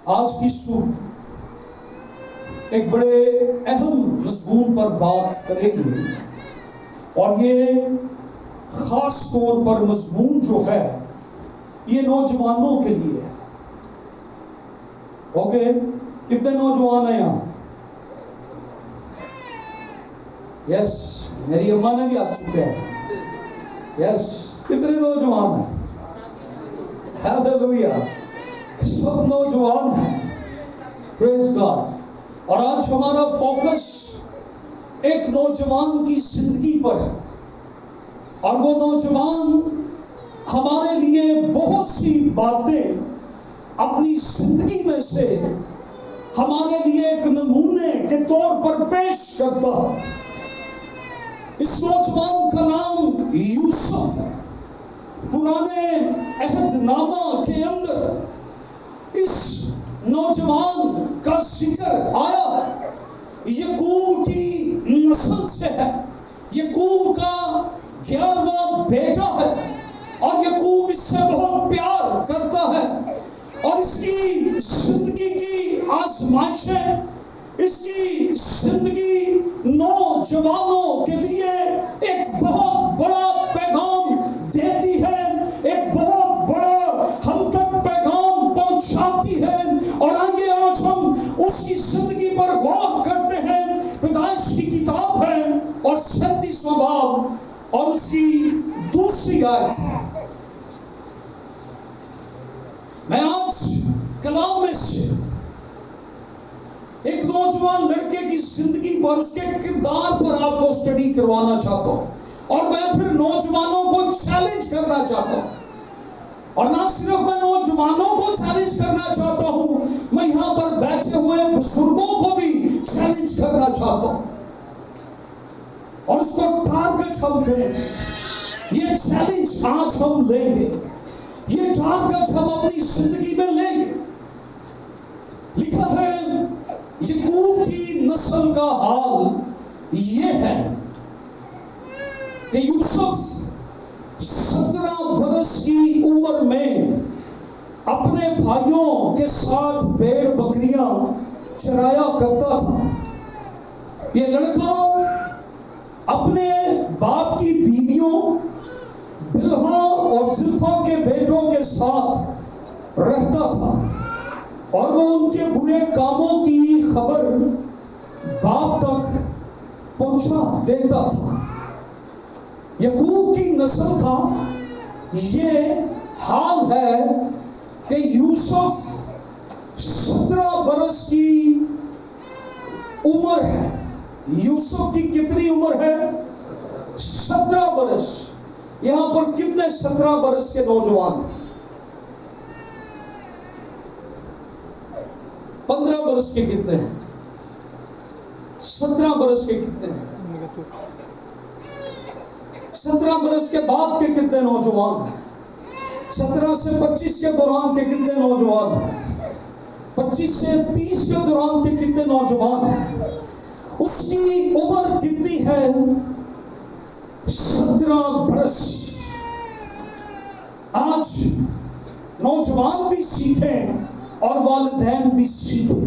آج کی صبح ایک بڑے اہم مضمون پر بات کرے گی، اور یہ خاص طور پر مضمون جو ہے یہ نوجوانوں کے لیے ہے۔ اوکے، کتنے نوجوان ہیں یہاں؟ یس، میری اماں نے بھی آ چکے ہیں۔ یس، کتنے نوجوان ہیں؟ ہیلیلویا، سب نوجوان ہیں۔ پریز گاڈ۔ اور آج ہمارا فوکس ایک نوجوان کی زندگی پر ہے، اور وہ نوجوان ہمارے لیے بہت سی باتیں اپنی زندگی میں سے ہمارے لیے ایک نمونے کے طور پر پیش کرتا ہے۔ اس نوجوان کا نام یوسف ہے۔ پرانے عہد نامہ کے اندر اس نوجوان کا ذکر آیا ہے۔ یعقوب کی نسل سے ہے، یعقوب کا 11واں بیٹا ہے، اور یعقوب اس سے بہت پیار کرتا ہے، اور اس کی زندگی کی آزمائشیں، اس کی زندگی نوجوانوں کے لیے ایک بہت بڑا پیغام دیتی ہے، ایک بہت بڑا ہم تک پیغام پہنچاتی ہے۔ اور آئیے آج ہم اس کی زندگی پر غور کرتے ہیں۔ پیدائش کی کتاب ہے اور 37واں باب اور اس کی دوسری آیت ہے۔ میں آج کلام میں سے ایک نوجوان لڑکے کی زندگی پر، اس کے کردار پر آپ کو سٹڈی کروانا چاہتا ہوں، اور میں پھر نوجوانوں کو چیلنج کرنا چاہتا ہوں۔ اور نہ صرف میں نوجوانوں کو چیلنج کرنا چاہتا ہوں، میں یہاں پر بیٹھے ہوئے بزرگوں کو بھی چیلنج کرنا چاہتا ہوں، اور اس کو ٹارگٹ ہم کریں۔ یہ چیلنج آج ہم لیں گے، یہ ٹارگٹ ہم اپنی زندگی میں لیں گے۔ لکھا ہے یعقوب کی نسل کا حال یہ ہے کہ یوسف 17 برس کی عمر میں اپنے بھائیوں کے ساتھ بھیڑ بکریاں چرایا کرتا تھا۔ یہ لڑکا اپنے باپ کی بیویوں بلہا اور زلفا کے بیٹوں کے ساتھ رہتا تھا، اور وہ ان کے برے کاموں کی خبر باپ تک پہنچا دیتا تھا۔ یعقوب کی نسل کا یہ حال ہے کہ یوسف 17 برس کی عمر ہے۔ یوسف کی کتنی عمر ہے؟ 17 برس۔ یہاں پر کتنے 17 برس کے نوجوان ہیں؟ 15 برس کے کتنے ہیں؟ 17 برس کے کتنے ہیں؟ 17 برس کے بعد کے کتنے نوجوان ہیں؟ 17 سے 25 کے دوران کے کتنے نوجوان ہیں؟ 25 سے 30 کے دوران کے کتنے نوجوان ہیں؟ اس کی عمر کتنی ہے؟ 17 برس۔ آج نوجوان بھی سیکھیں اور والدین بھی سیکھیں۔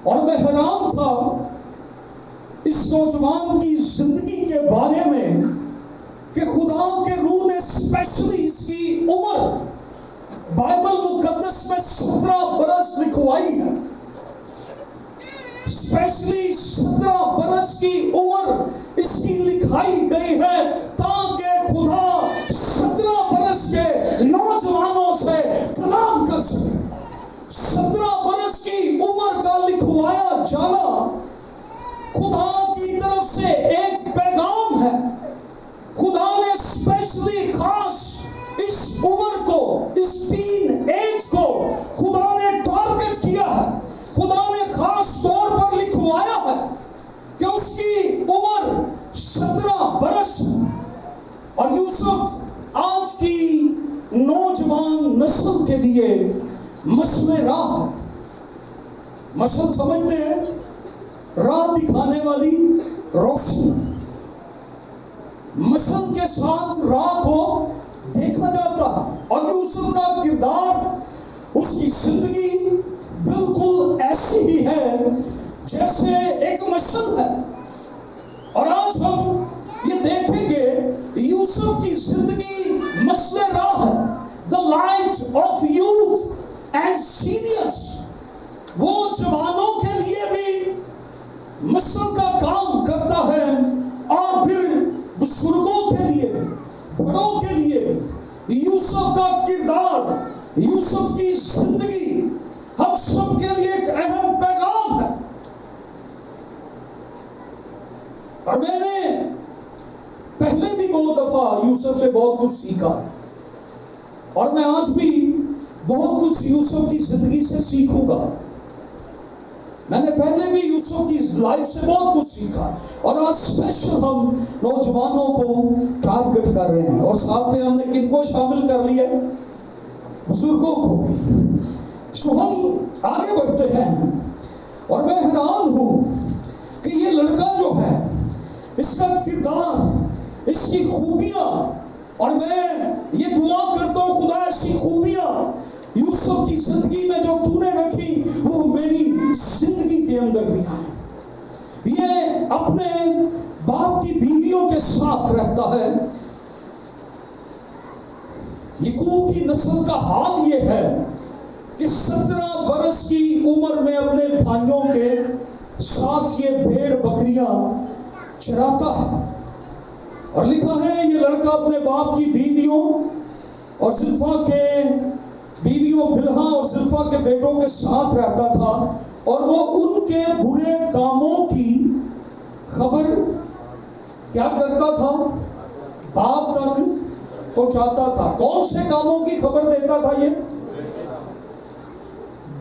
اور میں حیران تھا اس نوجوان کی زندگی کے بارے میں کہ خدا کے روح نے اسپیشلی اس کی عمر بائبل مقدس میں 17 برس لکھوائی ہے۔ اسپیشلی 17 برس کی عمر اس کی لکھائی گئی ہے تاکہ خدا 17 برس کے نوجوانوں سے کلام کر سکے۔ 17 برس کی عمر کا لکھوایا جانا خدا کی طرف سے ایک پیغام ہے۔ خدا نے اسپیشلی خاص اس عمر کو، اس ٹین ایج کو خدا نے ٹارگٹ کیا ہے۔ خدا نے خاص طور پر لکھوایا ہے کہ اس کی عمر 17 برس ہے۔ اور یوسف آج کی نوجوان نسل کے لیے مسئلہ راہ ہے۔ مسئلہ سمجھتے ہیں؟ راہ دکھانے والی روشنی۔ مسئلہ کے ساتھ راہ کو دیکھا جاتا ہے، اور یوسف کا کردار، اس کی زندگی بالکل ایسی ہی ہے جیسے ایک مشعل ہے. اور آج ہم یہ دیکھیں گے یوسف کی زندگی مشعل راہ ہے. The light of youth and seniors. وہ جوانوں کے لیے بھی مشعل کا کام کرتا ہے اور پھر بزرگوں کے لیے بھی، بڑوں کے لیے بھی. یوسف کا کردار، یوسف کی زندگی ہم سب کے لیے ایک اہم پیغام ہے. اور میں نے پہلے بھی بہت دفعہ یوسف سے بہت کچھ سیکھا اور میں آج بھی بہت کچھ یوسف کی زندگی سے سیکھوں گا. میں نے پہلے بھی یوسف کی لائف سے بہت کچھ سیکھا اور آج اسپیشل ہم نوجوانوں کو ٹارگٹ کر رہے ہیں. اور ساتھ میں ہم نے کن کو شامل کر لیا ہے؟ بزرگوں کو بھی. سو ہم آگے بڑھتے ہیں اور میں حیران ہوں کہ یہ لڑکا جو ہے، اس کا کردار، اس کی خوبیاں، اور میں یہ دعا کرتا ہوں خدا ایسی خوبیاں یوسف کی زندگی میں جو تو نے رکھی وہ میری زندگی کے اندر بھی آئے. یہ اپنے باپ کی بیویوں کے ساتھ رہتا ہے. یعقوب کی نسل کا حال یہ ہے کہ 17 برس کی عمر میں اپنے بھائیوں کے ساتھ یہ بھیڑ بکریاں چراتا ہے. اور لکھا ہے یہ لڑکا اپنے باپ کی بیویوں اور زلفا کے بیویوں بلہا اور زلفا کے بیٹوں کے ساتھ رہتا تھا اور وہ ان کے برے کاموں کی خبر کیا کرتا تھا؟ باپ تک پہنچاتا تھا. کون سے کاموں کی خبر دیتا تھا؟ یہ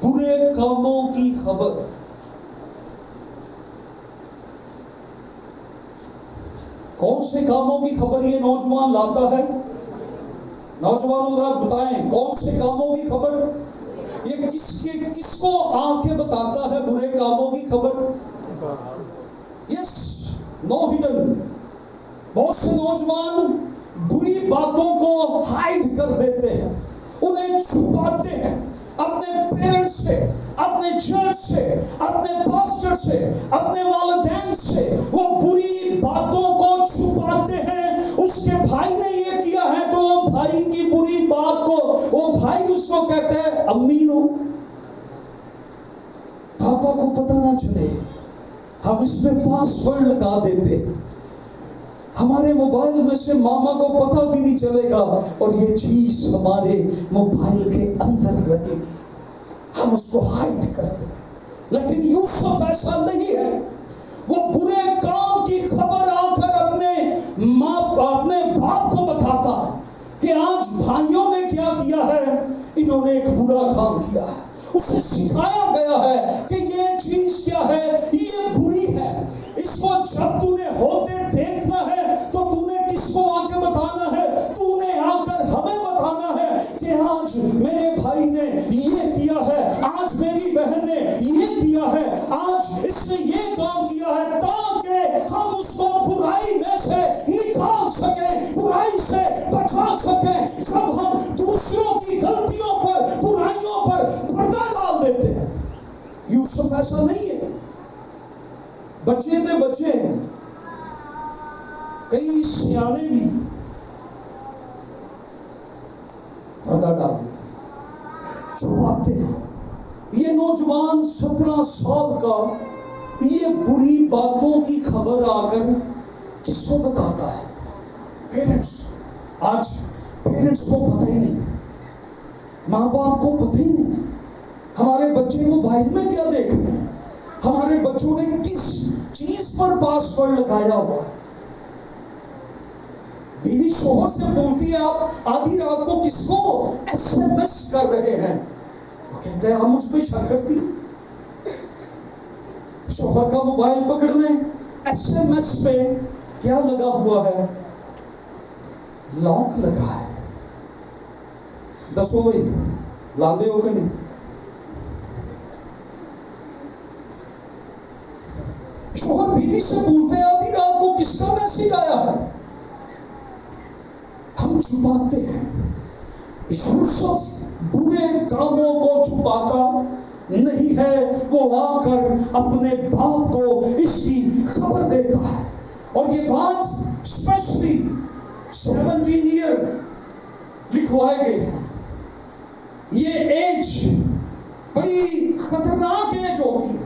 برے کاموں کی خبر. کون سے کاموں کی خبر یہ نوجوان لاتا ہے؟ نوجوانوں ذرا بتائیں کون سے کاموں کی خبر؟ یہ کس کو آ کے بتاتا ہے برے کاموں کی خبر؟ یس، نو ہڈن. بہت سے نوجوان بری باتوں کو ہائڈ کر دیتے ہیں، انہیں چھپاتے ہیں اپنے پیرنٹس سے، اپنے چرچ سے، اپنے پاسٹر سے، اپنے والدین سے. وہ بری باتوں کو چھپاتے ہیں. اس کے بھائی نے یہ کیا ہے تو وہ بھائی کی بری بات کو وہ بھائی اس کو کہتا ہے امی نو، پاپا کو پتہ نہ چلے. ہم اس پہ پاسورڈ لگا دیتے، ہمارے موبائل میں سے ماما کو پتہ بھی نہیں چلے گا اور یہ چیز ہمارے موبائل کے اندر رہے گی. ہم اس کو ہائڈ کرتے ہیں. لیکن یوسف ایسا نہیں ہے. وہ برے کام کی خبر آ کر اپنے باپ کو بتاتا کہ آج بھائیوں نے کیا کیا ہے، انہوں نے ایک برا کام کیا ہے. اسے سکھایا گیا ہے کہ یہ چیز کیا ہے، یہ بری ہے. اس کو جب تو نے ہوتے دیکھنا ہے تو تو نے کس کو آ کے بتانا ہے؟ تو نے آ کر ہمیں بتانا ہے کہ آج میرے بھائی نے یہ کیا ہے، آج میری بہن نے یہ کیا ہے، آج اس نے یہ کام کیا ہے، تاکہ ہم اس کو برائی میں سے نکال سکیں، برائی سے بچا سکیں. جب ہم دوسروں کی غلطیوں پر، برائیوں پر پردہ ڈال دیتے ہیں. یوسف ایسا نہیں ہے. بچے تھے بچے، کئی سیانے بھی پردہ ڈال دیتے، چھپاتے ہیں. یہ نوجوان 17 سال کا یہ بری باتوں کی خبر آ کر کس کو بتاتا ہے؟ پیرنٹس. آج پیرنٹس کو پتہ ہی نہیں، ماں باپ کو پتہ ہی نہیں ہمارے بچے موبائل میں کیا دیکھ رہے ہیں، ہمارے بچوں نے کس چیز پر پاسورڈ لگایا ہوا ہے. بیوی شوہر سے پوچھتی ہے آپ آدھی رات کو کس کو SMS کر رہے ہیں؟ وہ کہتے ہیں ہم مجھ پہ شک کرتی. شوہر کا موبائل پکڑ لیں، SMS پہ کیا لگا ہوا ہے؟ لاک لگا ہے. دسو بھائی لاندے ہو کہ نہیں؟ شوہر بیوی سے پوچھتے ہیں آدھی رات کو کس کا میسج آیا ہے؟ ہم چھپاتے ہیں. یوسف برے کاموں کو چھپاتے چھپاتا نہیں ہے، وہ آ کر اپنے باپ کو اس کی خبر دیتا ہے۔ اور یہ بات اسپیشلی 17 ایئر لکھوائے گئے ہیں۔ یہ ایج بڑی خطرناک ایج ہوتی ہے،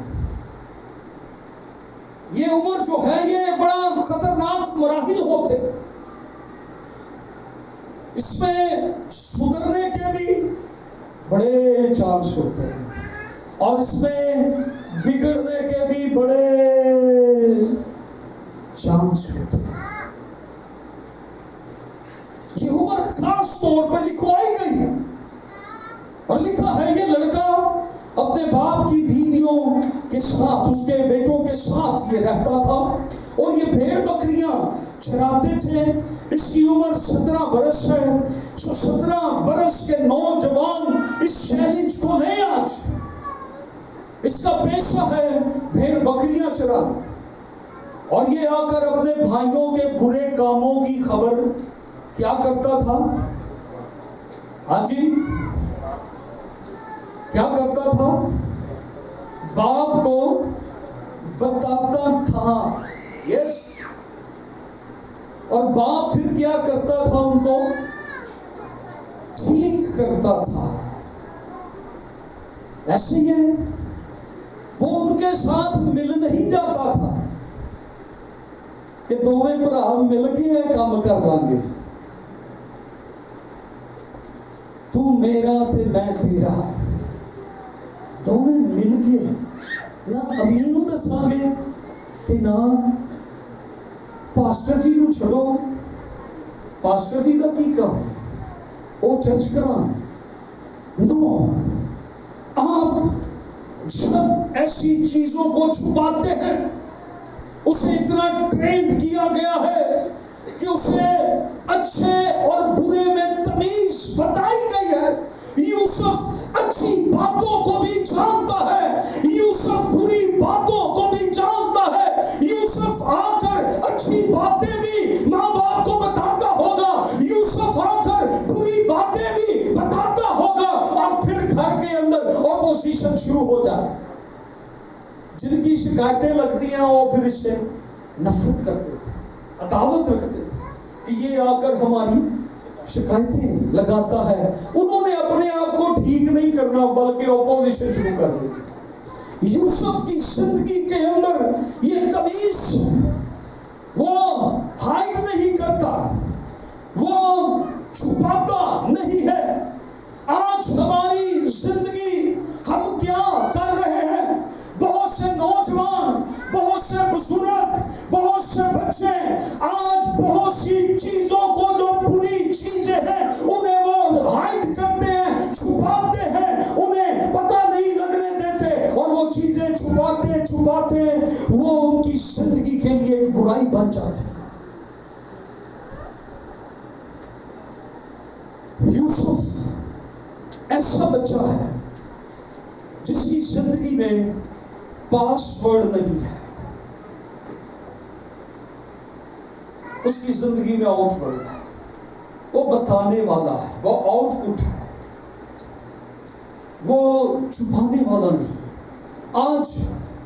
یہ عمر جو ہے یہ بڑا خطرناک مراحل ہوتے ہیں، اس میں سدھرنے کے بھی بڑے چانس ہوتے ہیں اور اس میں بگڑنے کے بھی بڑے چانس ہوتے ہیں۔ یہ عمر خاص طور پہ لکھوائی گئی ہے اور لکھا ہے یہ لڑکا اپنے باپ کی بیویوں کے ساتھ، اس کے بیٹوں کے ساتھ یہ رہتا تھا اور یہ بھیڑ بکریاں چراتے تھے۔ اس کی عمر 17 برس ہے۔ 17 برس کے نوجوان اس چیلنج کو لے، آج اس کا پیشہ ہے بھیڑ بکریاں چرانا، اور یہ آ کر اپنے بھائیوں کے برے کاموں کی خبر کیا کرتا تھا؟ ہاں جی، کیا کرتا تھا؟ باپ کو بتاتا تھا۔ یس، اور باپ پھر کیا کرتا تھا؟ ان کو ٹھیک کرتا تھا۔ ایسے ہی ہے، وہ ان کے ساتھ مل نہیں جاتا تھا کہ دونوں بھرا مل کے کام کر لیں گے، تو میرا تے میں تیرا، دونوں مل کے نہ امی نو دساں گے تے نہ پاسٹر جی نو چھڑو، پاسٹر جی کا کی کام ہے وہ چرچ کران۔ نو، آپ جب ایسی چیزوں کو چھپاتے ہیں، اسے اتنا ٹرینڈ کیا گیا ہے کہ اسے اچھے اور برے میں تمیز بتائی گئی ہے۔ یوسف اچھی باتوں کو بھی جانتا ہے، یوسف بری باتوں کو بھی جانتا ہے۔ یوسف آ کر اچھی باتیں بھی ماں باپ کو بتاتا ہوگا، یوسف آ کر بری باتیں بھی بتاتا ہوگا، اور پھر گھر کے اندر اپوزیشن شروع ہو جاتی۔ جن کی شکایتیں لگتی ہیں وہ پھر اس سے نفرت کرتے تھے، عداوت رکھتے تھے کہ یہ آ کر ہماری شکایتیں لگاتا ہے۔ انہوں نے اپنے آپ کو ٹھیک نہیں کرنا بلکہ اپوزیشن شروع کر دی۔ یوسف کی زندگی کے اندر یہ تمیز وہ ہائڈ نہیں کرتا، وہ چھپاتا نہیں ہے۔ آج ہماری زندگی ہم کیا کر رہے ہیں؟ بہت سے نوجوان، بہت سے بزرگ، بہت سے بچے آج بہت سی چیزوں کو جو بری چیزیں ہیں انہیں وہ ہائڈ کرتے ہیں، چھپاتے ہیں، انہیں پتہ نہیں لگنے دیتے، اور وہ چیزیں چھپاتے چھپاتے وہ ان کی زندگی کے لیے ایک برائی بن جاتی ہے۔ یوسف ایسا بچہ ہے جس کی زندگی میں پاس ورڈ نہیں ہے، اس کی زندگی میں آؤٹ ورڈ ہے، وہ بتانے والا ہے، وہ آؤٹ پٹ ہے، وہ چھپانے والا نہیں ہے۔ آج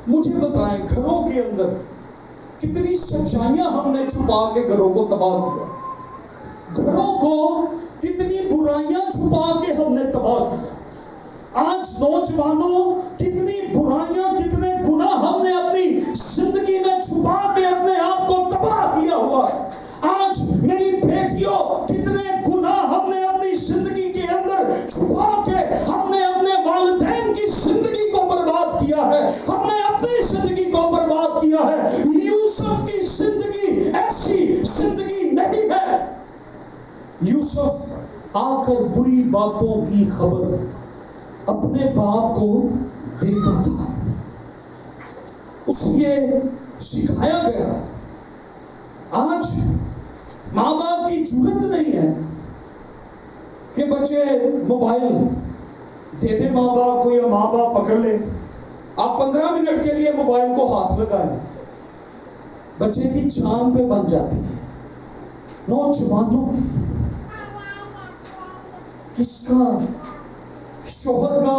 مجھے بتائیں، گھروں کے اندر کتنی سچائیاں ہم نے چھپا کے گھروں کو تباہ کیا، گھروں کو کتنی برائیاں چھپا کے ہم نے تباہ کیا۔ آج نوجوانوں کتنی برائیاں، کتنے گناہ ہم نے اپنی زندگی میں چھپا کے اپنے آپ کو تباہ کیا ہوا ہے۔ آج میری بیٹیوں کتنے گناہ ہم نے اپنی زندگی کے اندر چھپا کے ہم نے اپنے والدین کی زندگی کو برباد کیا ہے، ہم نے اپنی زندگی کو برباد کیا ہے۔ یوسف کی زندگی ایسی زندگی نہیں ہے۔ یوسف آ کر بری باتوں کی خبر اپنے باپ کو دیتا تھا، اس لیے سکھایا گیا۔ آج ماں باپ کی جرت نہیں ہے کہ بچے موبائل دے دے ماں باپ کو، یا ماں باپ پکڑ لے، آپ 15 منٹ کے لیے موبائل کو ہاتھ لگائیں، بچے کی جان پہ بن جاتی ہے۔ نوجوانوں کی، کس کا؟ شوہر کا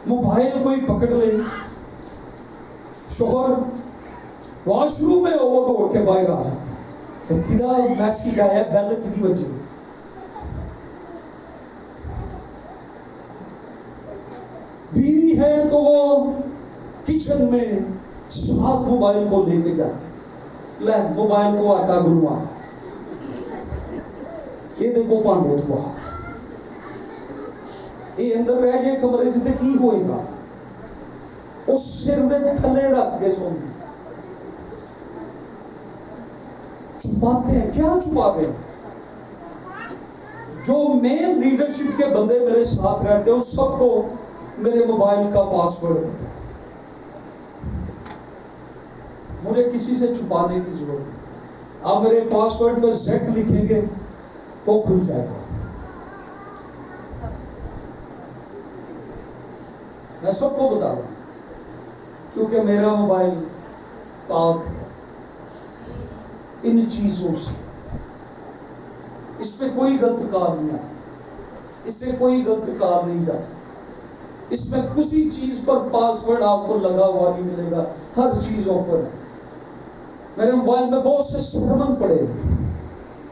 موبائل کوئی پکڑ لے، شوہر واش روم میں ہو وہ دوڑ کے باہر آ جاتا ہے، کدا میسج آیا، بیل کدی بجے. بیوی ہے تو وہ کچن میں ساتھ موبائل کو لے کے جاتے، لے موبائل کو آٹا گنوا، یہ دیکھو پانڈے دھوا، یہ اندر رہ جائے کمرے چ کی ہوئے گا، اس سر دے تھلے رکھ کے سو. چھپاتے ہیں، کیا چھپا رہے ہیں؟ جو مین لیڈرشپ کے بندے میرے ساتھ رہتے ہیں، ان سب کو میرے موبائل کا پاسورڈ پتا ہے، مجھے کسی سے چھپانے کی ضرورت نہیں. آپ میرے پاسورڈ پر زیڈ لکھیں گے تو کھل جائے گا. میں سب کو بتا رہا ہوں کیونکہ میرا موبائل پاک ہے ان چیزوں سے. اس پہ کوئی غلط کار نہیں آتی، اس سے کوئی غلط کار نہیں جاتی. اس میں کسی چیز پر پاسورڈ آپ کو لگا ہوا نہیں ملے گا، ہر چیز اوپن ہے. میرے موبائل میں بہت سے سرمن پڑے ہیں،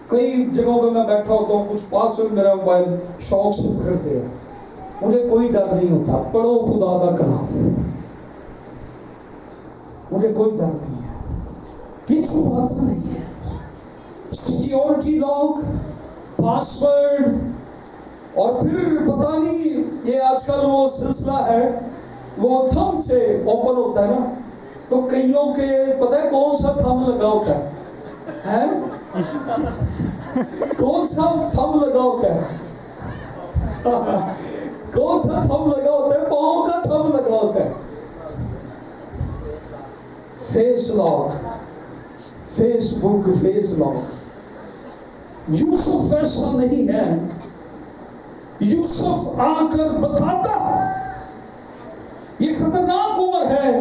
کئی جگہوں پہ میں بیٹھا ہوتا ہوں، کچھ پاسورڈ میرا موبائل شوق سے پکڑتے ہیں. مجھے کوئی ڈر نہیں ہوتا، پڑھو خدا کا کلام، مجھے کوئی ڈر نہیں ہے، یہ چھپاتا نہیں ہے. سیکیورٹی لاک، پاسورڈ، اور پھر پتہ نہیں یہ آج کل وہ سلسلہ ہے، وہ تھم سے اوپن ہوتا ہے نا، تو کئیوں کے پتہ ہے کون سا تھم لگا ہوتا ہے، کون سا تھم لگا ہوتا ہے، کون سا تھم لگا ہوتا ہے، پاؤں کا تھم لگا ہوتا ہے. فیس لاک، فیس بک، فیس لاک. یوسف ایسا نہیں ہے. یوسف آ کر بتاتا، یہ خطرناک عمر ہے،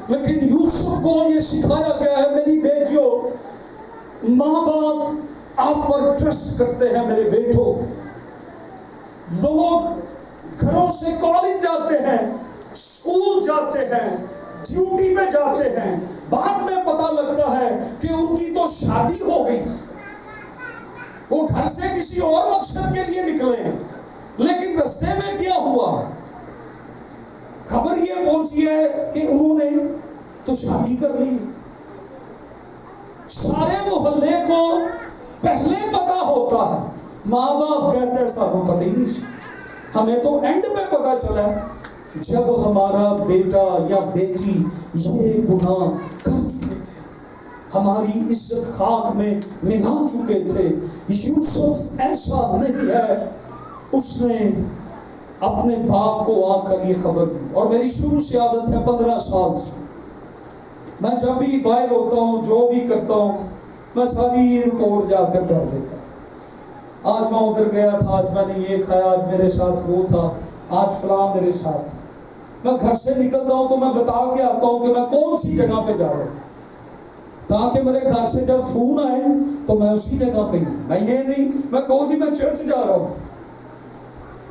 لیکن یوسف کو یہ سکھایا گیا ہے، میری بیٹیوں، ماں باپ آپ پر ٹرسٹ کرتے ہیں. میرے بیٹوں، لوگ گھروں سے کالج جاتے ہیں، اسکول جاتے ہیں، ڈیوٹی پہ جاتے ہیں، بعد میں پتہ لگتا ہے کہ ان کی تو شادی ہو گئی، وہ گھر سے کسی اور مقصد کے لیے نکلے ہیں، لیکن رستے میں کیا ہوا، خبر یہ پہنچی ہے کہ انہوں نے تو شادی کر لی. سارے محلے کو پہلے پتا ہوتا ہے، ماں باپ کہتے ہیں سب کو پتہ ہی نہیں، ہمیں تو اینڈ پہ پتا چلا جب ہمارا بیٹا یا بیٹی یہ گناہ کر چکے تھے، ہماری عزت خاک میں ملا چکے تھے. یوسف ایسا نہیں ہے، اس نے اپنے باپ کو آ کر یہ خبر دی. اور میری شروع سے عادت ہے 15 سال سے، میں جب بھی باہر ہوتا ہوں، جو بھی کرتا ہوں، میں ساری رپورٹ جا کر کر دیتا ہوں. آج میں ادھر گیا تھا، آج میں نے یہ کھایا، آج میرے ساتھ وہ تھا، آج فلاں میرے ساتھ. میں گھر سے نکلتا ہوں تو میں بتا کے آتا ہوں کہ میں کون سی جگہ پہ جا رہا ہوں، تاکہ میرے گھر سے جب فون آئے تو میں اسی جگہ پہ ہوں. میں یہ نہیں میں کہوں جی میں چرچ جا رہا ہوں،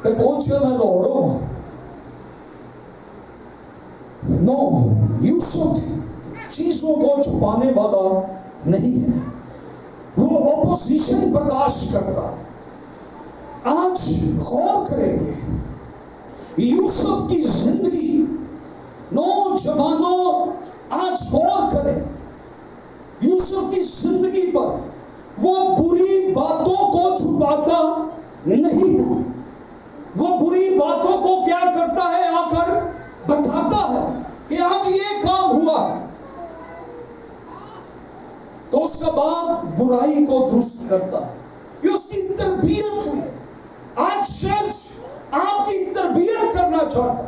پھر پہنچ گیا میں لاہور ہوں. نو، یوسف چیزوں کو چھپانے والا نہیں ہے، وہ اپوزیشن برداشت کرتا ہے. آج غور کریں گے یوسف کی زندگی. نوجوانوں آج غور کریں یوسف کی زندگی پر. وہ بری باتوں کو چھپاتا نہیں ہے، وہ بری باتوں کو کیا کرتا ہے، آ کر بتاتا ہے کہ آج یہ کام ہوا ہے، تو اس کا باپ برائی کو درست کرتا ہے. یہ اس کی تربیت ہوئی. آج چرچ آپ کی تربیت کرنا چاہتا ہے،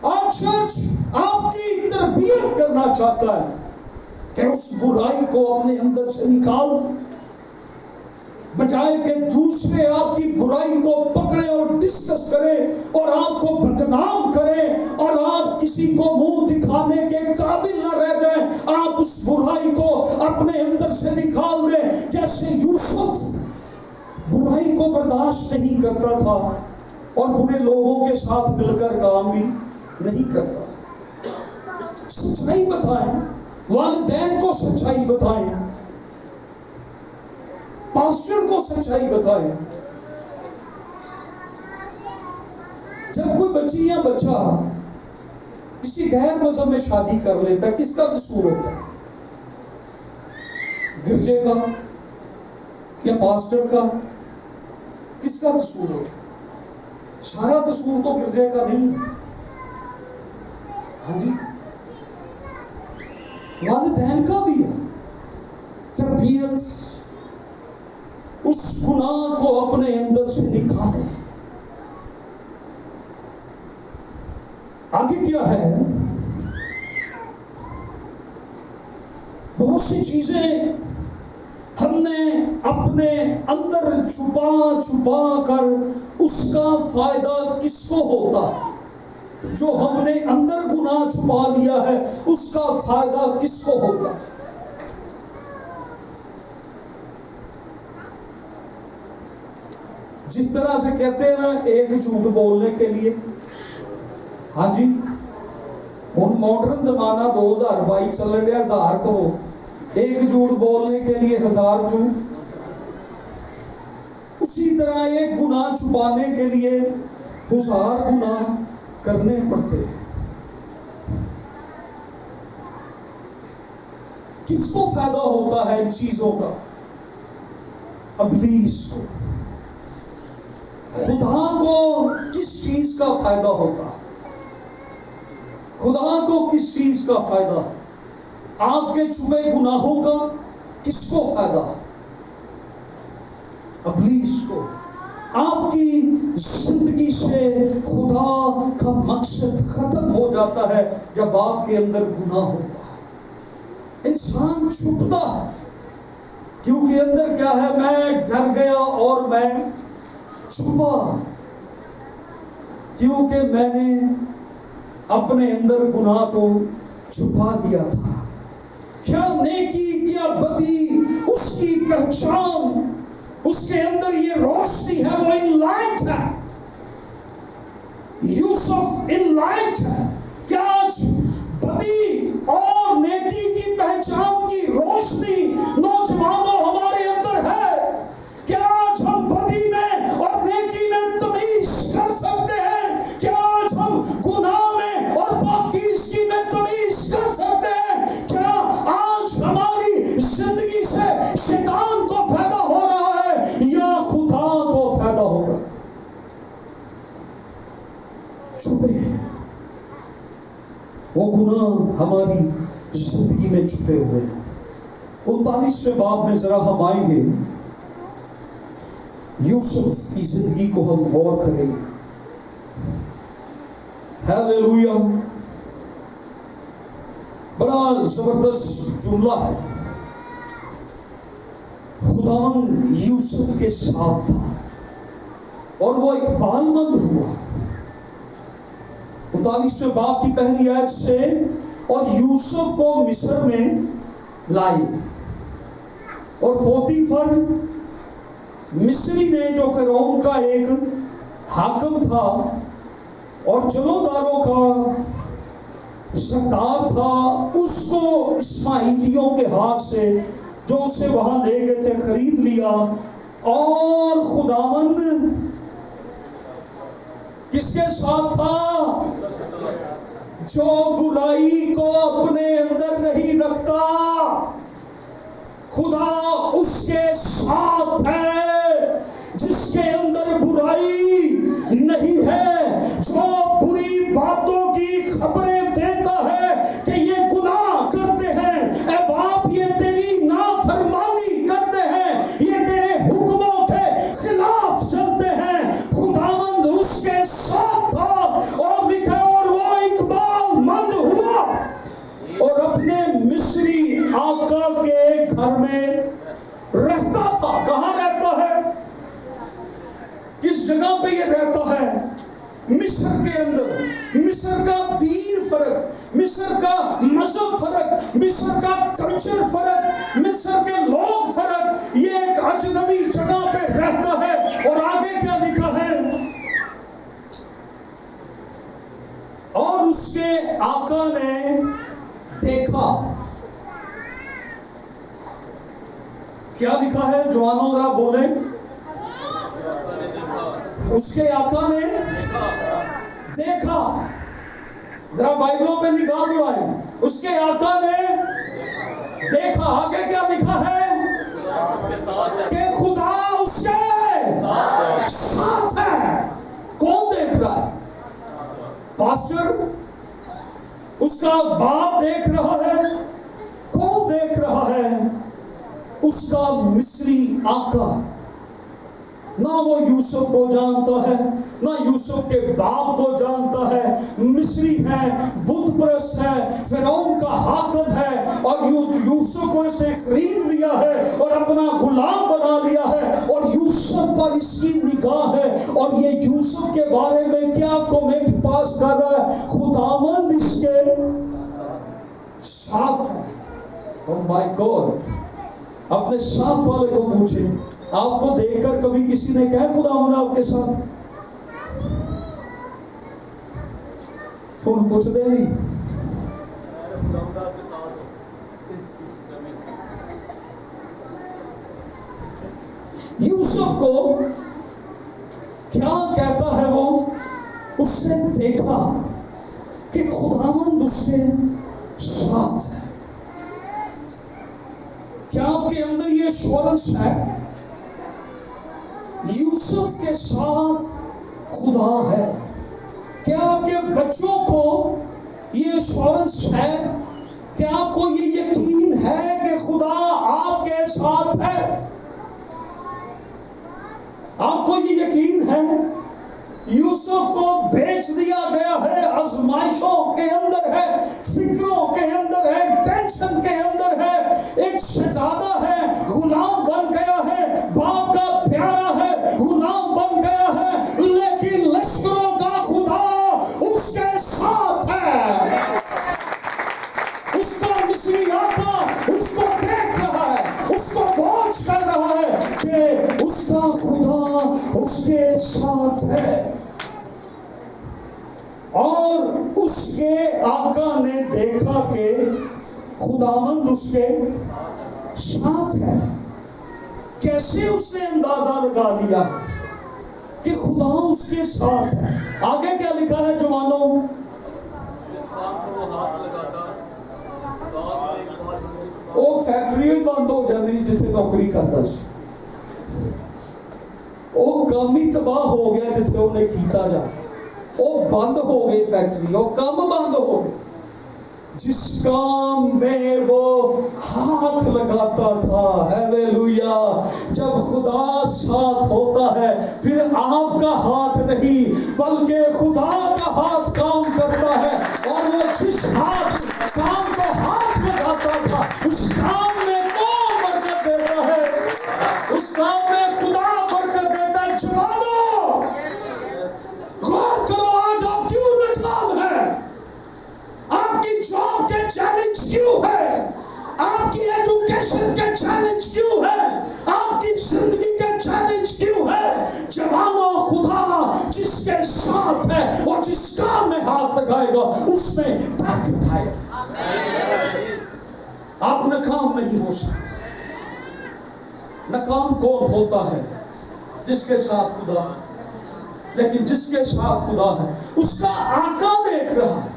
آج چرچ آپ کی تربیت کرنا چاہتا ہے کہ اس برائی کو اپنے اندر سے نکال، بجائے کہ دوسرے آپ کی برائی کو پکڑے اور ڈسکس کریں اور آپ کو بدنام کریں اور آپ کسی کو منہ دکھانے کے قابل نہ رہ جائیں. آپ اس برائی کو اپنے اندر سے نکال دیں. جیسے یوسف برائی کو برداشت نہیں کرتا تھا اور برے لوگوں کے ساتھ مل کر کام بھی نہیں کرتا تھا. سچائی بتائیں، والدین کو سچائی بتائیں، پاسٹر کو سچائی بتائیں. جب کوئی بچی یا بچہ کسی غیر مذہب میں شادی کر لیتا ہے، کس کا قصور ہوتا ہے؟ گرجے کا یا پاسٹر کا؟ کس کا قصور ہوتا ہے؟ سارا قصور تو گرجے کا نہیں. ہاں جی، والدین کا بھی ہے. تربیت اس گناہ کو اپنے اندر سے نکالے. آگے کیا ہے؟ بہت سی چیزیں ہم نے اپنے اندر چھپا چھپا کر اس کا فائدہ کس کو ہوتا ہے؟ جو ہم نے اندر گناہ چھپا لیا ہے اس کا فائدہ کس کو ہوتا ہے؟ جس طرح سے کہتے ہیں نا، ایک جھوٹ بولنے کے لیے، ہاں جی، ہن ماڈرن زمانہ 2022 چل رہا ہے، 1000 کہو، ایک جھوٹ بولنے کے لیے 1000 جھوٹ. اسی طرح ایک گناہ چھپانے کے لیے 1000 گناہ کرنے پڑتے ہیں. کس کو فائدہ ہوتا ہے ان چیزوں کا؟ ابلیس کو. خدا کو کس چیز کا فائدہ ہوتا ہے؟ خدا کو کس چیز کا فائدہ؟ آپ کے چھپے گناہوں کا کس کو فائدہ؟ ابلیس کو. آپ کی زندگی سے خدا کا مقصد ختم ہو جاتا ہے جب آپ کے اندر گناہ ہوتا ہے. انسان چھپتا ہے کیونکہ اندر کیا ہے؟ میں ڈر گیا اور میں چھپا، کیونکہ میں نے اپنے اندر گناہ کو چھپا لیا تھا. کیا نیکی کیا بدی، اس کی پہچان، اس کے اندر یہ روشنی ہے، وہ ان لائٹ ہے. یوسف ان لائٹ ہے. کیا آج بدی اور نیکی کی پہچان کی روشنی نوجوانوں ہمارے اندر ہے؟ کیا آج ہم بدی میں اور نیکی میں تمیز کر سکتے ہیں؟ کیا آج ہم گناہ میں اور پاکیزگی میں تمیز کر سکتے ہیں؟ کیا آج ہماری زندگی سے شیطان کو فائدہ ہو رہا ہے یا خدا کو فائدہ ہو رہا ہے؟ چھپے ہیں وہ گناہ، ہماری زندگی میں چھپے ہوئے ہیں. 39ویں باب میں ذرا ہم آئیں گے، یوسف کی زندگی کو ہم غور کریں گے. ہیلیلویا. بڑا زبردست جملہ ہے. خداوند یوسف کے ساتھ تھا اور وہ اقبال مند ہوا. 39ویں باب کی پہلی آیت سے، اور یوسف کو مصر میں لائے، اور پوطیفر مصری نے جو فرعون کا ایک حاکم تھا اور جلوداروں کا سردار تھا، اس کو اسماعیلیوں کے ہاتھ سے جو اسے وہاں لے گئے تھے خرید لیا. اور خداوند کس کے ساتھ تھا؟ جو برائی کو اپنے اندر نہیں رکھتا، خدا اس کے ساتھ ہے جس کے اندر برائی نہیں ہے، جو بری باتوں کی خبریں دیتا ہے کہ یہ گناہ کرتے ہیں، اے باپ یہ تیری نافرمانی کرتے ہیں، یہ تیرے حکموں کے خلاف چلتے ہیں. خداوند اس کے ساتھ تھا اور لکھا، اور وہ اقبال مند ہوا اور اپنے مصری آقا کے گھر میں رہتا تھا. کہاں رہتا ہے؟ کس جگہ پہ یہ رہتا ہے؟ مصر کے اندر. مصر کا دین فرق، مصر کا مذہب فرق، مصر کا کلچر فرق، مصر کے لوگ فرق. یہ ایک اجنبی جگہ پہ رہتا ہے. اور آگے کیا لکھا ہے؟ اور اس کے آقا نے دیکھا. کیا لکھا ہے جوانوں ذرا بولیں؟ اس کے آقا نے دیکھا. ذرا بائبلوں پہ نگاہ دوڑائیں. اس کے آقا نے دیکھا. آگے کیا لکھا ہے؟ کہ خدا اس کے ساتھ ہے. کون دیکھ رہا ہے؟ پاسٹر؟ اس کا باپ دیکھ رہا ہے؟ کون دیکھ رہا ہے؟ اس کا مصری آقا. نہ وہ یوسف کو جانتا ہے، نہ یوسف کے باپ کو جانتا ہے. مصری ہے، بت پرست ہے، فرعون کا حاکم ہے، اور یوسف کو اس نے خرید لیا ہے اور اپنا غلام بنا لیا ہے، اور یوسف پر اس کی نگاہ ہے. اور یہ یوسف کے بارے میں کیا کمنٹ پاس کر رہا ہے؟ خداوند اس کے ساتھ ہے. Oh my God! اپنے ساتھ والے کو پوچھیں، آپ کو دیکھ کر کبھی کسی نے کہا خداوند آپ کے ساتھ؟ کون پوچھ دے نہیں. یوسف کو کیا کہتا ہے وہ؟ اس نے دیکھا کہ خداوند اس کے ساتھ ہے. کیا آپ کے اندر یہ ایشورنس ہے؟ یوسف کے ساتھ خدا ہے. کیا آپ کے بچوں کو یہ ایشورنس ہے؟ کیا آپ کو یہ یقین ہے کہ خدا آپ کے ساتھ ہے؟ آپ کو یہ یقین ہے؟ یوسف کو بیچ دیا گیا ہے، آزمائشوں کے اندر ہے، فکروں کے اندر ہے، ٹینشن کے اندر ہے، ایک شہزادہ ہے، غلام بن گیا ہے، باپ کا پیارا ہے، غلام بن گیا ہے، لیکن لشکروں کا خدا اس کے ساتھ ہے. اس کا مصری آقا اس کو دیکھ رہا ہے، اس کو واچ کر رہا ہے کہ اس کا خدا اس کے ساتھ ہے. اور اس کے آقا نے دیکھا کہ خداوند اس کے ساتھ ہے. کیسے اس نے اندازہ لگا لیا کہ خدا اس کے ساتھ ہے؟ آگے کیا لکھا ہے جوانوں؟ وہ فیکٹری بند ہو جاتی جتنے نوکری کرتا سی. وہ کام ہی تباہ ہو گیا جتنے انہیں کیتا جا. وہ بند ہو گئی فیکٹری، وہ کام بند ہو گئے. جس کام میں وہ ہاتھ لگاتا تھا، ہیلیلویا، جب خدا ساتھ ہوتا ہے پھر آپ کا ہاتھ نہیں بلکہ خدا کا ہاتھ کام کرتا ہے. اور وہ جس ہاتھ کام کو ہاتھ لگاتا تھا اس کام میں کون برکت دیتا ہے؟ اس کام میں خدا برکت دیتا ہے. جوانوں غور کرو، آج آپ کیوں ناکام ہیں؟ آپ کی جاب کے چیلنج کیوں ہے؟ آپ کی ایجوکیشن کے چیلنج کیوں ہے؟ آپ کی زندگی کے چیلنج کیوں ہے؟ جوانوں، خدا جس کے ساتھ ہے اور جس کام میں ہاتھ لگائے گا اس میں برکت آئے گا. آپ ناکام نہیں ہو سکتے. ناکام کون ہوتا ہے؟ جس کے ساتھ خدا. لیکن جس کے ساتھ خدا ہے اس کا آقا دیکھ رہا ہے.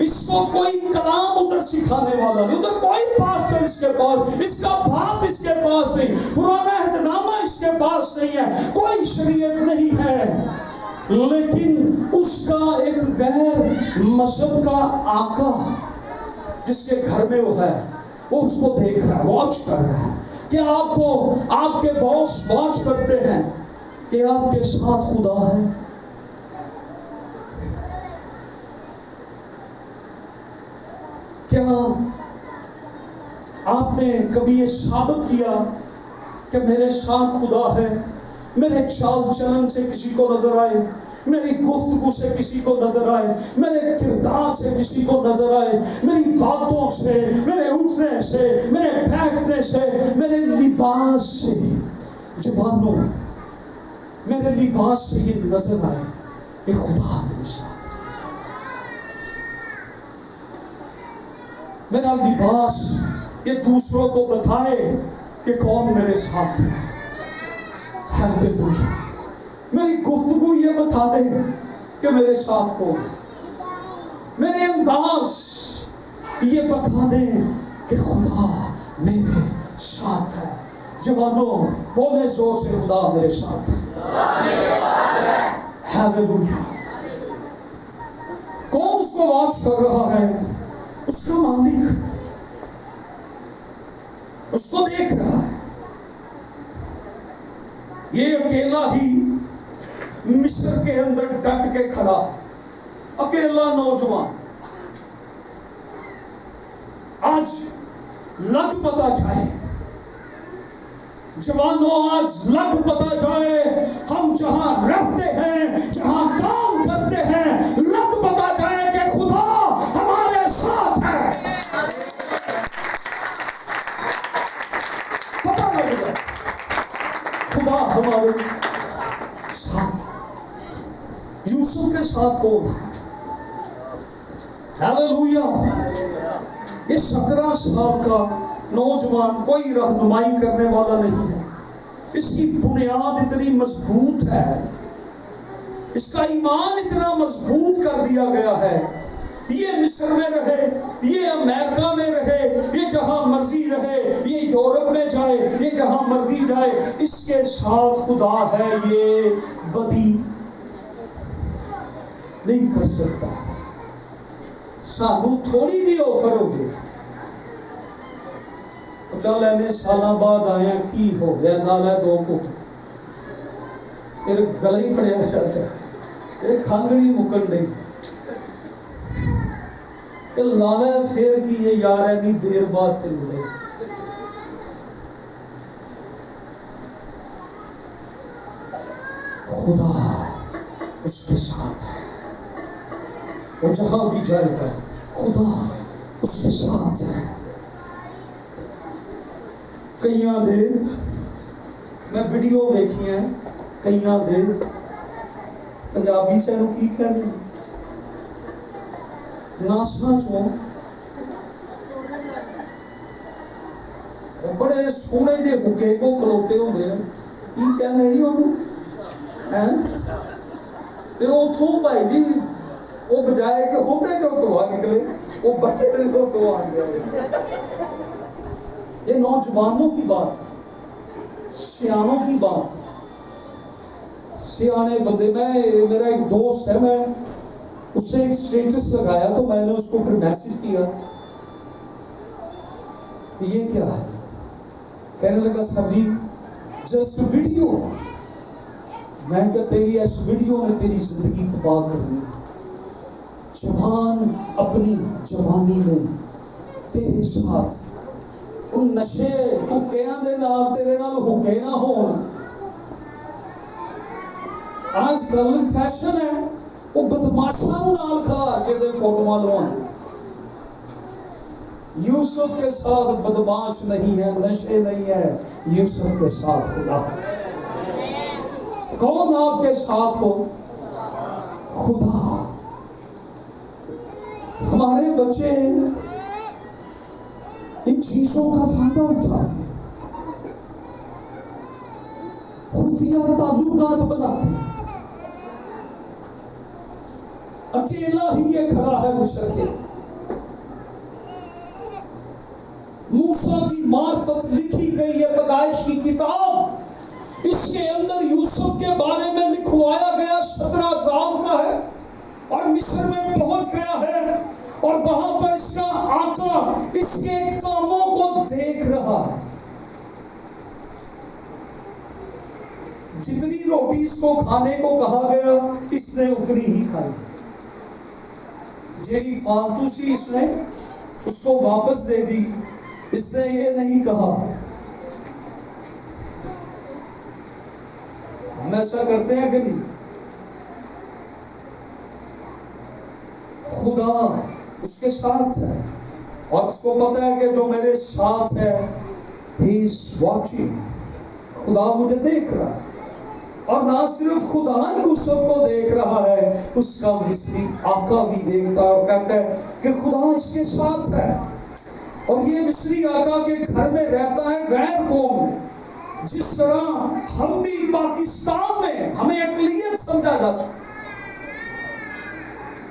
اس کو کوئی کلام ادھر سکھانے والا نہیں، ادھر کوئی پاسٹر اس کے پاس، اس کا باپ اس کے پاس نہیں، پرانا عہد نامہ اس کے پاس نہیں ہے، کوئی شریعت نہیں ہے. لیکن اس کا ایک غیر مذہب کا آقا جس کے گھر میں وہ ہے، وہ اس کو دیکھ رہا ہے، واچ کر رہا ہے. کہ آپ کو آپ کے باس واچ کرتے ہیں کہ آپ کے ساتھ خدا ہے. کیا آپ نے کبھی یہ ثابت کیا کہ میرے ساتھ خدا ہے؟ میرے چال چلن سے کسی کو نظر آئے، میری گفتگو سے کسی کو نظر آئے، میرے کردار سے کسی کو نظر آئے، میری باتوں سے، میرے اٹھنے سے، میرے بیٹھنے سے، میرے لباس سے. جوانوں، میرے لباس سے یہ نظر آئے کہ خدا میرے ساتھ. میرا لباس یہ دوسروں کو بتائے کہ کون میرے ساتھ ہے. ہیلیلویا. میری گفتگو یہ بتا دے کہ میرے ساتھ کون ہے. میرے انداز یہ بتا دے کہ خدا میرے ساتھ ہے. جوانوں بولے زور سے خدا میرے ساتھ ہے. ہیلیلویا. کون اس کو واچ کر رہا ہے؟ اس کا مالک اس کو دیکھ رہا ہے. یہ اکیلا ہی مصر کے اندر ڈٹ کے کھڑا ہے. اکیلا نوجوان. آج لگ پتا جائے جوانوں، آج لگ پتا جائے ہم جہاں رہتے ہیں، جہاں کام کرتے ہیں، لگ پتا جائے کہ خدا ہمارے ساتھ ہے. پتا لگ جائے خدا ہمارے ساتھ. یوسف کے ساتھ کون ہے؟ ہیلیلویا. یہ 17 سال کا نوجوان کوئی رہنمائی کرنے والا نہیں ہے. اس کی بنیاد اتنی مضبوط ہے، اس کا ایمان اتنا مضبوط کر دیا گیا ہے. یہ مصر میں رہے، یہ امریکہ میں رہے، یہ جہاں مرضی رہے، یہ یورپ میں جائے، یہ جہاں مرضی جائے، اس کے ساتھ خدا ہے. یہ بدی نہیں کر سکتا. سانو تھوڑی بھی آفر ہو گئی چل اینے سالاں بعد آیا کی ہو گیا نال ہے 2 گھٹ پھر گلا ہی پڑیا چلتا ہے. یہ کھنگ نہیں مکن نہیں. یہ لالا پھر کی یہ یار ہے نہیں دیر بعد پھر ملے. خدا اس کے ساتھ ہے. وہ جہاں بھی جائے گا خدا اس کے ساتھ ہے. کئیاں دے میں ویڈیو دیکھی ہیں، کئیاں دے پنجابی سے انہوں کی کہہ دیں ناساں چوں بڑے سونے دے بکے کو کھلوتے ہوندے نے. کی کہنے جی انہوں تے اتھوں بھائی جی وہ بجائے کہ ہونے جو تو نکلے وہ باہر جو تو آ گیا. یہ نوجوانوں کی بات ہے، سیانوں کی بات ہے. سیانے بندے، میرا ایک دوست ہے، میں اس نے ایک اسٹیٹس لگایا تو میں نے اس کو پھر میسج کیا کہ یہ کیا ہے. کہنے لگا سر جی جسٹ ویڈیو. میں کہا تیری اس ویڈیو نے تیری زندگی تباہ کرنی ہے. جوان اپنی جوانی میں تیرے ساتھ ان نشے حکیاں دے نال تیرے نال حکے نہ ہون. آج کل فیشن ہے وہ بدماشاں نال کھلا کے دے فوٹو لوانے. یوسف کے ساتھ بدماش نہیں ہے، نشے نہیں ہے. یوسف کے ساتھ خدا. کون آپ کے ساتھ ہو؟ خدا. ہمارے بچے ان چیزوں کا فائدہ اٹھاتے ہیں، خفیہ تعلقات بناتے ہیں. اکیلا ہی یہ کھڑا ہے مصر کے. موسیٰ کی معرفت لکھی گئی ہے پیدائش کی کتاب، اس کے اندر یوسف کے بارے میں لکھوایا گیا. 17 سال کا ہے اور مصر میں پہنچ گیا ہے اور وہاں پر اس کا آقا اس کے کاموں کو دیکھ رہا ہے. جتنی روٹی اس کو کھانے کو کہا گیا اس نے اتنی ہی کھائی. جیڑی فالتو سی اس نے اس کو واپس دے دی. اس نے یہ نہیں کہا. ہم ایسا کرتے ہیں کہ نہیں؟ خدا اس کے ساتھ ہے اور اس کو پتا ہے کہ جو میرے ساتھ ہے he is watching. خدا مجھے دیکھ رہا ہے. اور نہ صرف خدا یوسف کو دیکھ رہا ہے، اس کا مصری آقا بھی دیکھتا ہے اور کہتا ہے کہ خدا اس کے ساتھ ہے. اور یہ مصری آقا کے گھر میں رہتا ہے غیر قوم میں. جس طرح ہم بھی پاکستان میں ہمیں اقلیت سمجھا جاتا.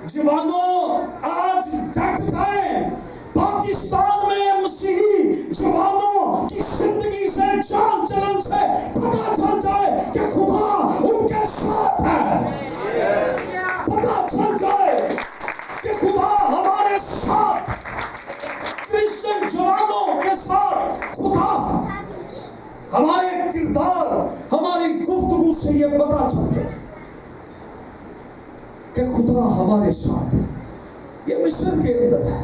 جوانوں آج ڈٹ جائیں، پاکستان میں مسیحی جوانوں کی زندگی سے چال چلن سے پتہ چل جائے کہ خدا ان کے ساتھ ہے. پتہ چل جائے کہ خدا ہمارے ساتھ، کرسچن جوانوں کے ساتھ خدا. ہمارے کردار، ہماری گفتگو سے یہ پتہ چل جائے کہ خدا ہمارے ساتھ ہے. یہ مصر کے اندر ہے،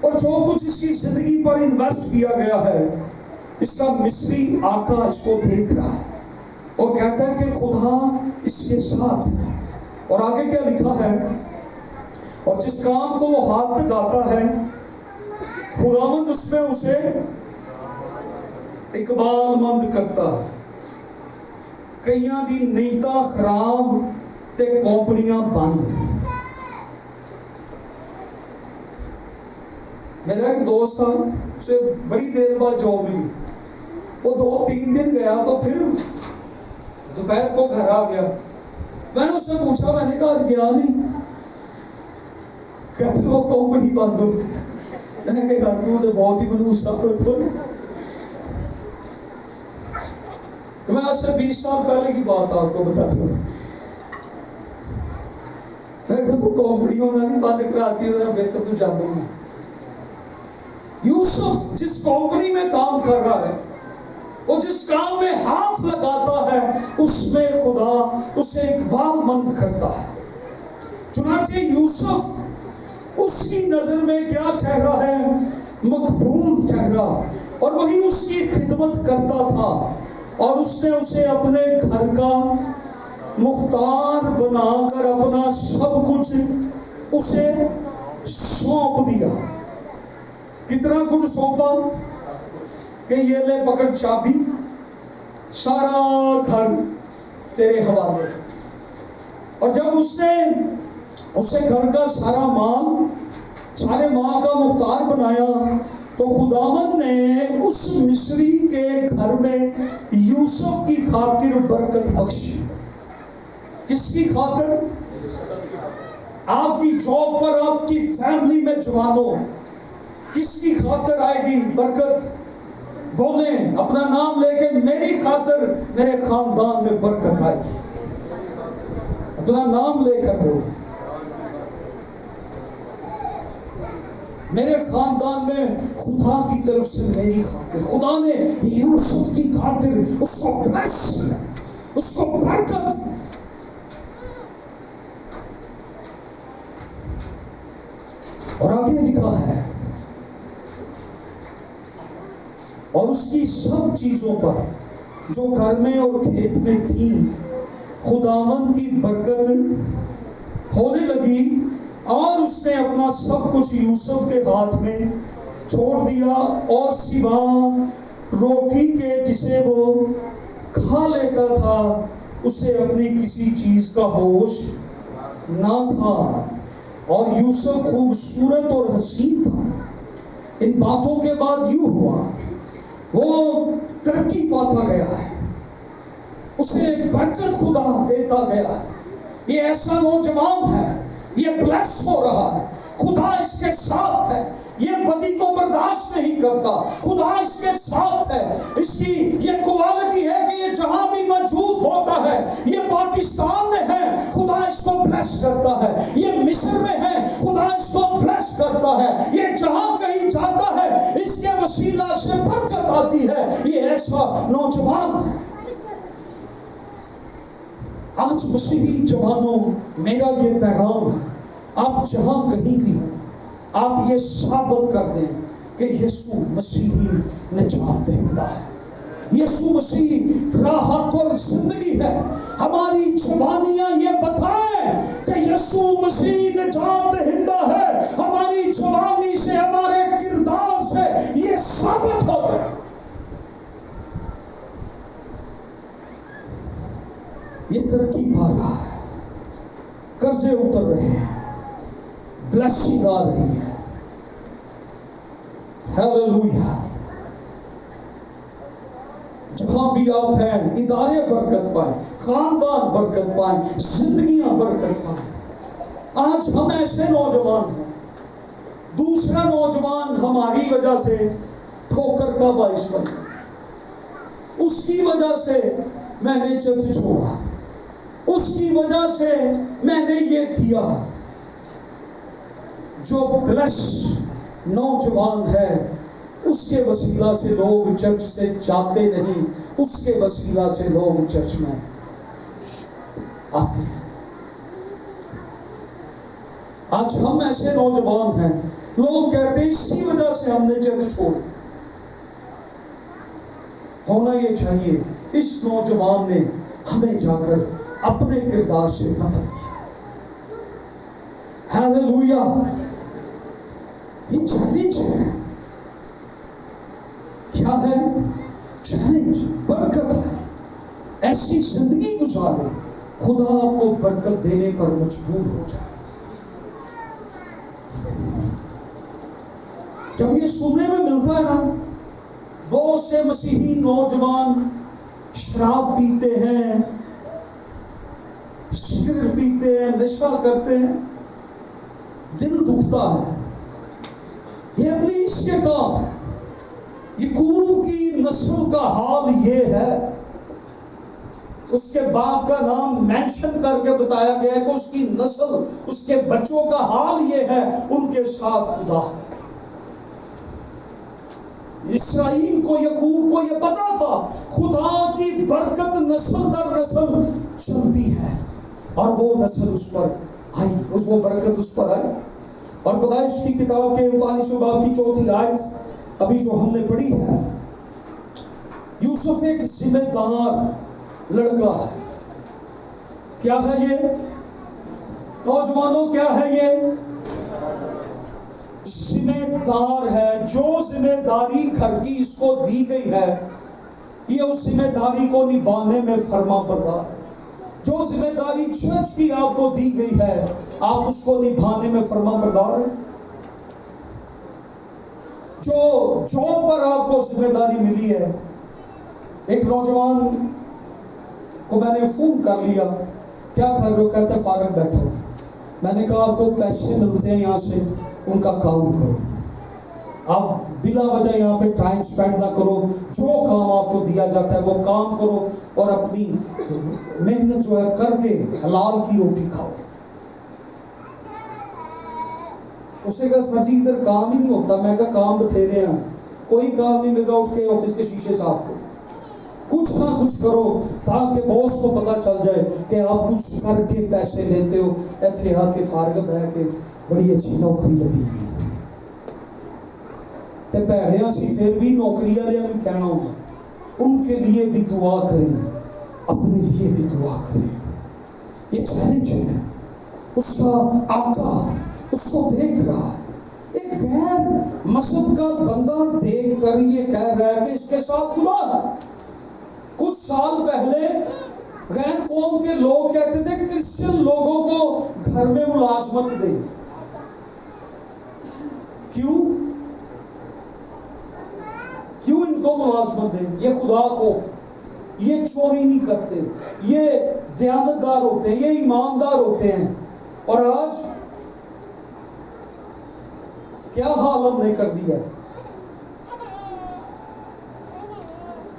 اور جو کچھ اس کی زندگی پر انویسٹ کیا گیا ہے، اس کا مصری آقا اس کو دیکھ رہا ہے اور کہتا ہے کہ خدا اس کے ساتھ ہے. اور آگے کیا لکھا ہے؟ اور جس کام کو وہ ہاتھ لگاتا ہے خداوند اس میں اسے اقبال مند کرتا ہے. کئیاں دی نیتاں خراب تے کمپنیاں بند. میرا ایک دوست تھا، اسے بڑی دیر بعد جاب ملی. وہ 2-3 دن گیا تو پھر دوپہر کو گھر آ گیا. میں نے اس سے پوچھا، میں نے کہا آج گیا نہیں؟ کہتے وہ کمپنی بند ہو. میں نے کہا تو بہت ہی منحوس ثابت ہو. میں آج سے 20 سال پہلے کی بات آپ کو بتا دوں. میں کہا تو کمپنی ہونا نہیں بند کراتی ہے، ذرا بہتر تو جانوں گا. یوسف جس کمپنی میں کام کر رہا ہے، وہ جس کام میں ہاتھ لگاتا ہے، اس میں خدا اسے اقبال مند کرتا ہے. چنانچہ یوسف اس کی نظر میں کیا ٹھہرا ہے؟ مقبول ٹھہرا، اور وہی اس کی خدمت کرتا تھا، اور اس نے اسے اپنے گھر کا مختار بنا کر اپنا سب کچھ اسے سونپ دیا. کتنا کچھ سونپا کہ یہ لے پکڑ چابی، سارا گھر تیرے حوالے. اور جب اس نے اسے گھر کا سارے مال کا مختار بنایا تو خداوند نے اس مصری کے گھر میں یوسف کی خاطر برکت بخشی. کس کی خاطر؟ آپ کی جاب پر، آپ کی فیملی میں جوانوں، کس کی خاطر آئے گی برکت؟ بولیں اپنا نام لے کے، میری خاطر میرے خاندان میں برکت آئے گی. اپنا نام لے کر بولیں، میرے خاندان میں خدا کی طرف سے میری خاطر، خدا نے یوسف کی خاطر اس کو بلیس کیا، اس کو برکت. اور آگے لکھا ہے، اور اس کی سب چیزوں پر جو گھر میں اور کھیت میں تھی خداوند کی برکت ہونے لگی. اور اس نے اپنا سب کچھ یوسف کے ہاتھ میں چھوڑ دیا، اور سوا روٹی کے جسے وہ کھا لیتا تھا اسے اپنی کسی چیز کا ہوش نہ تھا. اور یوسف خوبصورت اور حسین تھا. ان باتوں کے بعد یوں ہوا، وہ ترقی پاتا گیا ہے، اسے برکت خدا دیتا گیا ہے. یہ ایسا نوجوان ہے، یہ بلیس ہو رہا ہے، خدا اس کے ساتھ ہے. یہ بدی کو برداشت نہیں کرتا، خدا اس کے ساتھ ہے. اس کی یہ کوالٹی ہے کہ یہ جہاں بھی موجود ہوتا ہے، یہ پاکستان میں ہے خدا اس کو بلیس کرتا ہے، یہ مصر میں ہے خدا اس کو بلیس کرتا ہے، یہ جہاں کہیں جاتا ہے اس کے وسیلہ سے برکت آتی ہے. یہ ایسا نوجوان ہے. آج مسیحی جوانوں، میرا یہ پیغام ہے، آپ جہاں کہیں بھی ہوں، آپ یہ ثابت کر دیں کہ یسوع مسیحی نجات دہندہ ہے. یسوع مسیح راہ اور زندگی ہے. ہماری جوانیاں یہ بتائیں کہ یسوع مسیح نجات دہندہ ہے. ہماری جوانی سے، ہمارے کردار سے یہ ثابت ہوتا ہے. یہ ترقی پا رہا ہے، قرضے اتر رہے ہیں، بلیسنگ آ رہی ہے. ہیلیلویا. جہاں بھی آپ ہیں ادارے برکت پائیں، خاندان برکت پائیں، زندگیاں برکت پائیں. آج ہم ایسے نوجوان ہیں، دوسرا نوجوان ہماری وجہ سے ٹھوکر کا باعث بنا، اس کی وجہ سے میں نے چرچ چھوڑا، اس کی وجہ سے میں نے یہ کیا. جو بلش نوجوان ہے اس کے وسیلہ سے لوگ چرچ سے جاتے نہیں، اس کے وسیلہ سے لوگ چرچ میں آتے ہیں. آج ہم ایسے نوجوان ہیں، لوگ کہتے ہیں اسی وجہ سے ہم نے چرچ چھوڑی. ہونا یہ چاہیے اس نوجوان نے ہمیں جا کر اپنے کردار سے بدل دیا. ہیلیلویا. یہ چیلنج ہے. کیا ہے چیلنج؟ برکت ہے. ایسی زندگی گزارے خدا آپ کو برکت دینے پر مجبور ہو جائے. جب یہ سننے میں ملتا ہے نا، بہت سے مسیحی نوجوان شراب پیتے ہیں، سگریٹ پیتے ہیں، نشہ کرتے ہیں، دل دکھتا ہے. یہ ابلیس کے کام ہے. یعقوب کی نسل کا حال یہ ہے. اس کے باپ کا نام مینشن کر کے بتایا گیا ہے کہ اس کی نسل، اس کے بچوں کا حال یہ ہے، ان کے ساتھ خدا ہے. اسرائیل کو، یعقوب کو یہ پتا تھا خدا کی برکت نسل در نسل چلتی ہے، اور وہ نسل اس پر آئی، وہ برکت اس پر آئی. اور پیدائش کی کتاب کے 39 باب کی 4 آیت ابھی جو ہم نے پڑھی ہے، یوسف ایک ذمہ دار لڑکا ہے. کیا ہے یہ نوجوانوں؟ کیا ہے یہ؟ ذمہ دار ہے. جو ذمہ داری گھر کی اس کو دی گئی ہے، یہ اس ذمہ داری کو نبھانے میں فرما بردار ہے. جو ذمہ داری چرچ کی آپ کو دی گئی ہے، آپ اس کو نبھانے میں فرما بردار ہیں. جو جاب پر آپ کو ذمہ داری ملی ہے، ایک نوجوان کو میں نے فون کر لیا، کیا کر رہے ہو؟ کہتے فارغ بیٹھا ہوں. میں نے کہا آپ کو پیسے ملتے ہیں یہاں سے، ان کا کام کرو. آپ بلا وجہ یہاں پہ ٹائم سپینڈ نہ کرو. جو کام آپ کو دیا جاتا ہے وہ کام کرو، اور اپنی محنت جو ہے کر کے حلال کی روٹی کھاؤ. اسے کہا سر جی ادھر کام ہی نہیں ہوتا. میں کہا کام بتھیرے ہیں، کوئی کام نہیں میرا. اٹھ کے آفس کے شیشے صاف کرو، کچھ نہ کچھ کرو، تاکہ باس کو پتا چل جائے کہ آپ کچھ کر کے پیسے لیتے ہو. ایتھے آ کے فارغ ہے کہ بڑی اچھی نوکری لگی ہے. تے بھڑیاں سی پھر بھی نوکری والے نے کہنا ہوگا، ان کے لیے بھی دعا کریں، اپنے لیے بھی دعا کریں. یہ چیلنج ہے. اس کا آقا اس کو دیکھ رہا ہے. ایک غیر مذہب کا بندہ دیکھ کر یہ کہہ رہا ہے کہ اس کے ساتھ خدا ہے. کچھ سال پہلے غیر قوم کے لوگ کہتے تھے کرسچن لوگوں کو گھر میں ملازمت دیں. کیوں ان کو ملازمت دیں؟ یہ خدا خوف، یہ چوری نہیں کرتے، یہ دیانتدار ہوتے ہیں، یہ ایماندار ہوتے ہیں. اور آج کیا حال ہم نے کر دیا ہے.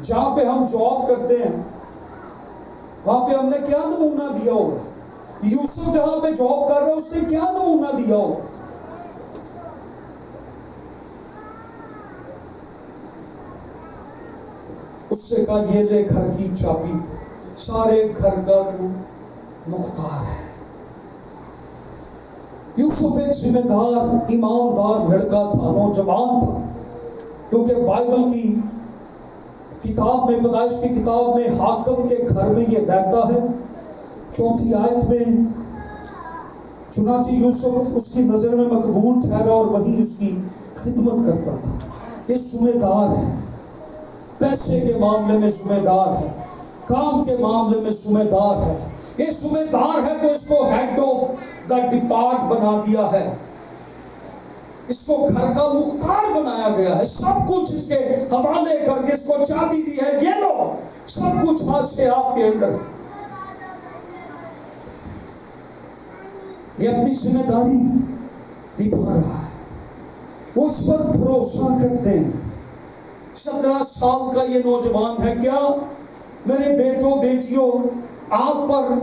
جہاں پہ ہم جاب کرتے ہیں وہاں پہ ہم نے کیا نمونہ دیا ہوگا؟ یوسف جہاں پہ جاب کر رہا ہے اس نے کیا نمونہ دیا ہوگا؟ اس سے کہا یہ لے گھر کی چابی، سارے گھر کا تو مختار ہے. یوسف ایک ذمہ دار ایماندار لڑکا تھا، نوجوان تھا. کیونکہ بائبل کی کتاب میں، پیدائش کی کتاب میں حاکم کے گھر میں یہ رہتا ہے. 4 آیت میں چنانچہ یوسف اس کی نظر میں مقبول ٹھہرا اور وہی اس کی خدمت کرتا تھا. یہ ذمہ دار ہے. پیسے کے معاملے میں ذمہ دار ہے، کام کے معاملے میں ذمہ دار ہے. یہ ذمہ دار ہے تو اس کو ہیڈ آف دا ڈپارٹ بنا دیا ہے. اس کو گھر کا مختار بنایا گیا ہے، سب کچھ اس کے حوالے کر کے اس کو چابی دی ہے، یہ لو سب کچھ آج سے آپ کے اندر۔ یہ اپنی ذمہ داری نبھا رہا ہے، وہ اس پر بھروسہ کرتے ہیں۔ 17 سال کا یہ نوجوان ہے، کیا میرے بیٹوں بیٹیوں آپ پر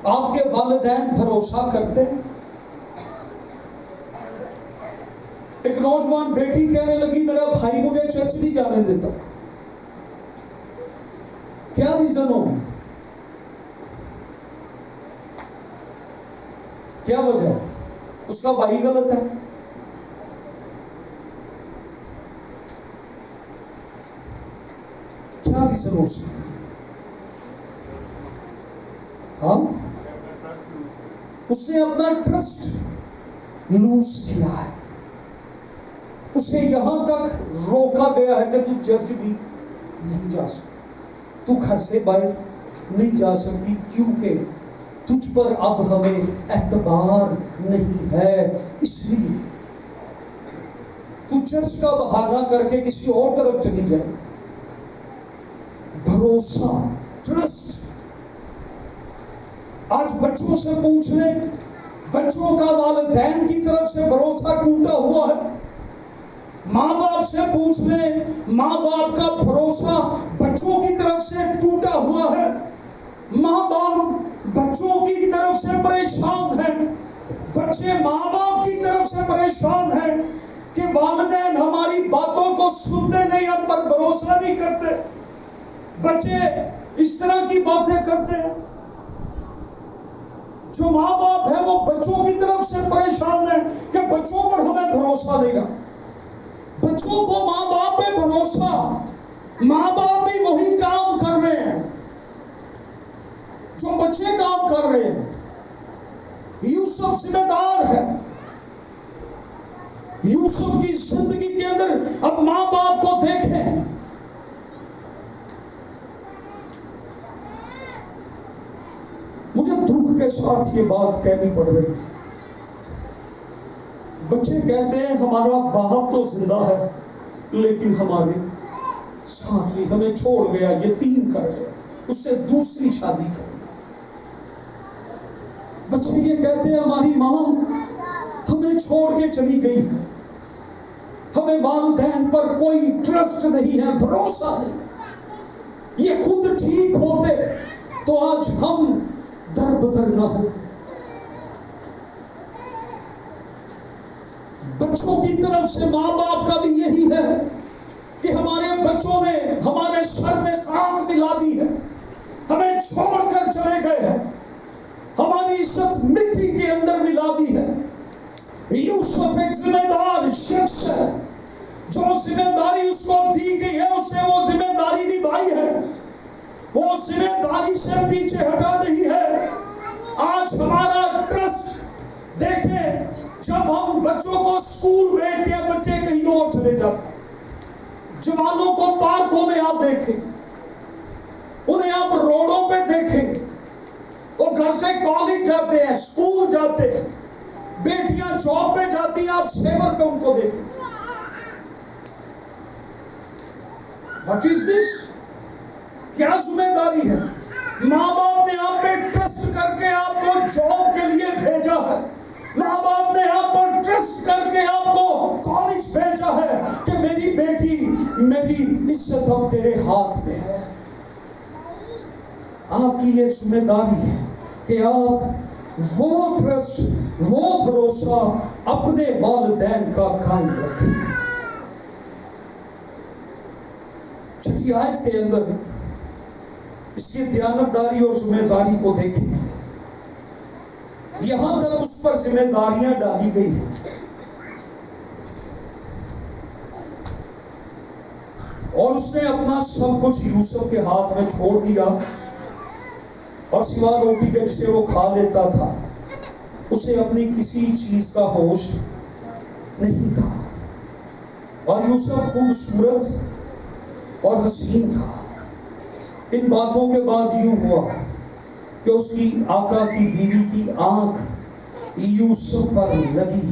آپ کے والدین بھروسہ کرتے ہیں؟ ایک نوجوان بیٹی کہنے لگی میرا بھائی مجھے چرچ نہیں جانے دیتا، کیا ریزن ہوگی، کیا وجہ ہے؟ اس کا بھائی غلط ہے؟ کیا ریزن ہو سکتا ہے؟ ہاں، اس نے اپنا ٹرسٹ لوز کیا ہے، اسے یہاں تک روکا گیا ہے کہ تو چرچ بھی نہیں جا سکتی، تو گھر سے باہر نہیں جا سکتی، کیونکہ تجھ پر اب ہمیں اعتبار نہیں ہے، اس لیے تو چرچ کا بہانہ کر کے کسی اور طرف چلی جائے۔ بھروسہ، ٹرسٹ۔ آج بچوں سے پوچھ لیں، بچوں کا والدین کی طرف سے بھروسہ ٹوٹا ہوا ہے۔ ماں باپ سے پوچھ لیں، ماں باپ کا بھروسہ بچوں کی طرف سے ٹوٹا ہوا ہے۔ ماں باپ بچوں کی طرف سے پریشان ہیں، بچے ماں باپ کی طرف سے پریشان ہیں کہ والدین ہماری باتوں کو سنتے نہیں، ہم پر بھروسہ نہیں کرتے۔ بچے اس طرح کی باتیں کرتے ہیں۔ جو ماں باپ ہے وہ بچوں کی طرف سے پریشان ہیں کہ بچوں پر ہمیں بھروسہ دے گا۔ بچوں کو ماں باپ پہ بھروسہ، ماں باپ بھی وہی کام کر رہے ہیں جو بچے کام کر رہے ہیں۔ یوسف ذمہ دار ہے۔ یوسف کی زندگی کے اندر اب ماں باپ کو دیکھیں، مجھے دکھ کے ساتھ یہ بات کہنی پڑ رہی ہے۔ بچے کہتے ہیں ہمارا باپ تو زندہ ہے لیکن ہمارے ساتھ نہیں، ہمیں چھوڑ گیا، یتیم کر گیا، اس سے دوسری شادی کر دی۔ بچے یہ کہتے ہیں ہماری ماں ہمیں چھوڑ کے چلی گئی، ہمیں والدین پر کوئی ٹرسٹ نہیں ہے، بھروسہ نہیں۔ یہ خود ٹھیک ہوتے تو آج ہم در بدر نہ ہوتے۔ بچوں کی طرف سے ماں باپ کا بھی یہی ہے کہ ہمارے بچوں نے ہمارے سر میں خاک ملا دی ہے، ہمیں چھوڑ کر چلے گئے ہیں، ہماری عزت مٹی کے اندر ملا دی ہے۔ یوسف ایک ذمہ دار شخص ہے، جو ذمہ داری اس کو دی گئی ہے اس نے وہ ذمہ داری نبھائی ہے، وہ ذمہ داری سے پیچھے ہٹا نہیں ہے۔ آج ہمارا ٹرسٹ دیکھیں، جب ہم بچوں کو اسکول بھیجتے ہیں بچے کہیں اور چلے جاتے ہیں۔ جوانوں کو پارکوں میں آپ دیکھیں، انہیں آپ روڈوں پہ دیکھیں، وہ گھر سے کالج جاتے ہیں، اسکول جاتے ہیں، بیٹیاں جاب پہ جاتی ہیں، آپ سیور پہ ان کو دیکھیں۔ What is this؟ کیا ذمہ داری ہے؟ ماں باپ نے آپ پہ ٹرسٹ کر کے آپ کو جاب کے لیے بھیجا ہے، ماں باپ نے آپ پر ٹرسٹ کر کے آپ کو کالج بھیجا ہے کہ میری بیٹی، میری عزت اب تیرے ہاتھ میں ہے۔ آپ کی یہ ذمہ داری ہے کہ آپ وہ ٹرسٹ، وہ بھروسہ اپنے والدین کا قائم رکھیں۔ چھٹی آیت کے اندر اس کی دیانتداری اور ذمہ داری کو دیکھیں، یہاں تک اس پر ذمہ داریاں ڈالی گئی ہیں، اور اس نے اپنا سب کچھ یوسف کے ہاتھ میں چھوڑ دیا، اور سوا روٹی کے جسے وہ کھا لیتا تھا اسے اپنی کسی چیز کا ہوش نہیں تھا، اور یوسف خوبصورت اور حسین تھا۔ ان باتوں کے بعد یوں ہوا کہ اس کی آقا کی بیوی کی آنکھ یوسف پر لگی،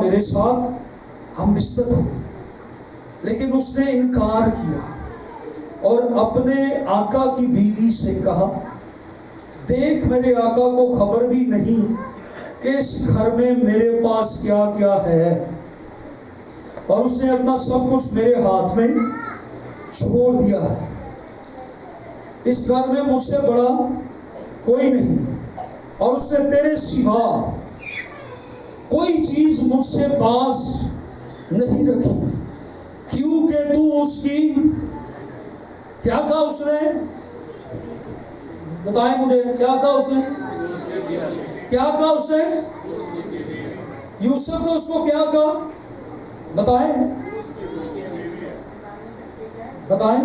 میرے ساتھ ہم بستر ہو، لیکن اس نے انکار کیا اور اپنے آقا کی بیوی سے کہا دیکھ میرے آقا کو خبر بھی نہیں کہ اس گھر میں میرے پاس کیا کیا ہے، اور اس نے اپنا سب کچھ میرے ہاتھ میں چھوڑ دیا ہے، اس گھر میں مجھ سے بڑا کوئی نہیں، اور اس نے تیرے سوا کوئی چیز مجھ سے باز نہیں رکھی، کیونکہ تو اس کی کیا کہا اس نے، بتائیں مجھے کیا کہا اس نے، کیا کہا اس نے، یوسف نے اس کو کیا کہا، بتائیں بتائیں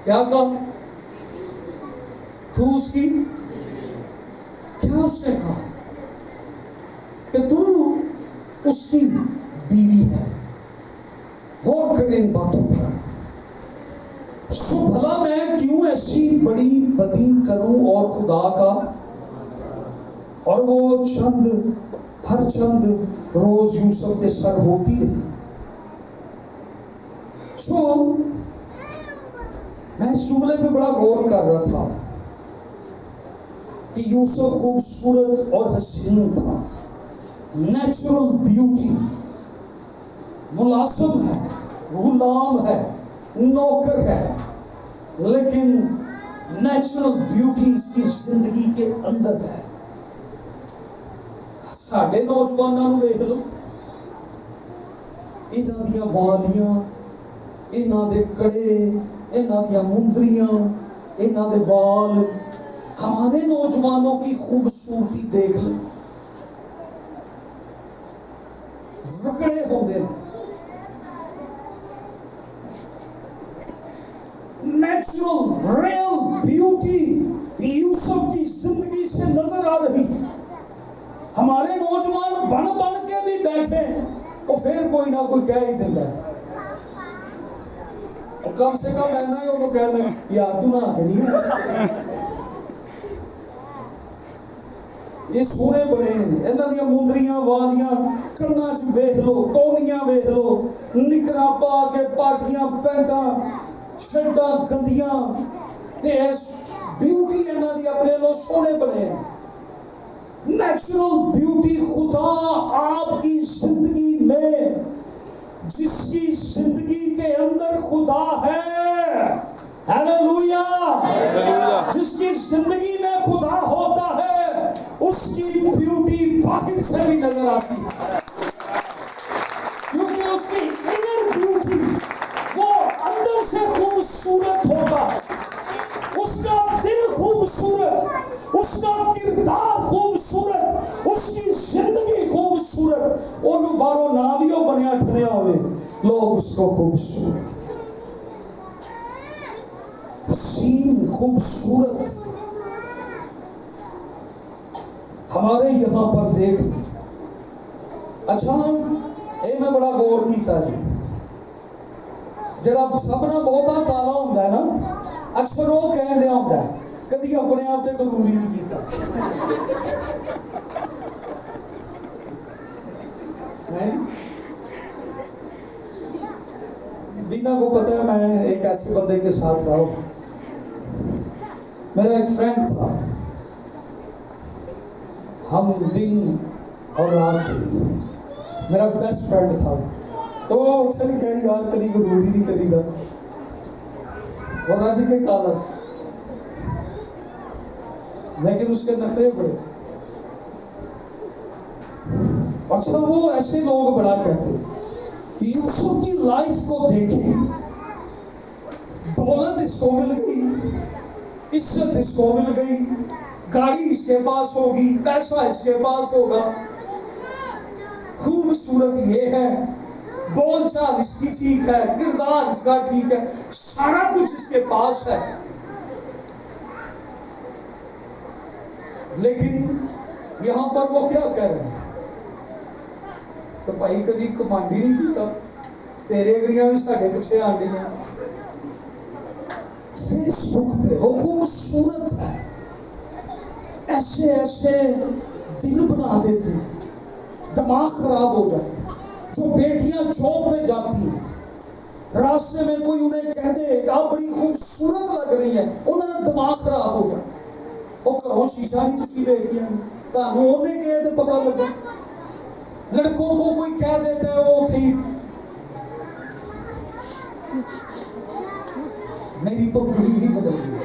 کیا کہا، تو اس کی کیا اس نے کہا کہ تو اس کی بیوی ہے، غور کریں ان باتوں پر، سو بھلا میں کیوں ایسی بڑی بدی کروں اور خدا کا، اور وہ ہر چند روز یوسف کے سر ہوتی رہی۔ سو میں اس جملے پہ بڑا غور کر رہا تھا کہ یوسف خوبصورت اور حسین تھا، نیچرل بیوٹی، ملازم ہے، غلام ہے، نوکر ہے، لیکن نیچرل بیوٹی اس کی زندگی کے اندر ہے۔ ساڈے نوجوانوں نو ویکھ لو، انہاں دیاں والیاں، انہاں دے کڑے، انہاں دیاں مندریاں، انہاں دے وال، ہمارے نوجوانوں کی خوبصورتی دیکھ لیں، رگڑے ہوندے ہیں، نیچرل ریئل بیوٹی یوسف کی زندگی سے نظر آ رہی۔ ہمارے نوجوان بن کے بھی بیٹھے اور پھر کوئی نہ کوئی کہہ ہی دیتا ہے، اور کم سے کم اینا ہی انہوں کہنا یار تو نہ کے نہیں یہ سونے بڑے ہیں، انہاں دیاں مندریاں والیاں کناں چ ویکھ لو، کونیاں ویکھ لو، نکراں پا کے پاٹیاں پینٹاں شرٹاں گندیاں، تے بیوٹی انہاں دی اپنے لو سونے بنے ہیں۔ نیچرل بیوٹی خدا آپ کی زندگی میں، جس کی زندگی کے اندر خدا ہے، ہیلیلویا، جس کی زندگی میں خدا ہوتا ہے اس کی بیوٹی باہر سے بھی نظر آتی ہے، کیونکہ اس کی انر بیوٹی وہ اندر سے خوبصورت ہوتا ہے، اس کا دل خوبصورت، اس کا کردار خوبصورت، اس کی زندگی خوبصورت، انہوں باروں نہ بھی وہ بنیا ٹھنیا ہوئے لوگ اس کو خوبصورت حسین خوبصورت۔ ہمارے یہاں پر دیکھ اچھا یہ میں بڑا غور کیتا جی، جڑا سبنا بہتا کالا ہوتا ہے نا اکثر وہ کہہ دیا ہوتا ہے کدی اپنے آپ سے غرور ہی نہیں کیتا، بینا کو پتہ ہے میں ایک ایسے بندے کے ساتھ رہا ہوں، میرا ایک فرینڈ تھا، ہم دن اور رات تھے، میرا بیسٹ فرینڈ تھا، تو وہ اکثر ہی کہے یار کدی غرور ہی نہیں کری دا، اور رج کے کالا سے، لیکن اس کے نخرے بڑے تھے۔ اچھا وہ ایسے لوگ بڑا کہتے ہیں، یوسف کی لائف کو دیکھیں، دولت اس کو مل گئی، عزت اس کو مل گئی، گاڑی اس کے پاس ہوگی، پیسہ اس کے پاس ہوگا، خوبصورت یہ ہے، بول چال اس کی ٹھیک ہے، کردار اس کا ٹھیک ہے، سارا کچھ اس کے پاس ہے، لیکن یہاں پر وہ کیا کہہ رہے ہیں تو بھائی کدی کمانڈی نہیں کیتا، تیرے گریاں بھی ساڈے پیچھے آنڈی ہیں۔ فیس بک پہ وہ خوبصورت ہے، ایسے ایسے دل بنا دیتے ہیں دماغ خراب ہو جاتا ہے. جو بیٹیاں جاب پہ جاتی ہیں, راستے میں کوئی انہیں کہہ دے کہ آپ بڑی خوبصورت لگ رہی ہیں, انہوں نے دماغ خراب ہو جاتا. وہ کرو شیشہ نہیں تسی ویکھ کے تانوں انہیں کہے تے پتہ لگے. لڑکوں کو کوئی کہہ دیتا ہے وہ تھی میری تو بیوی بدل گئی,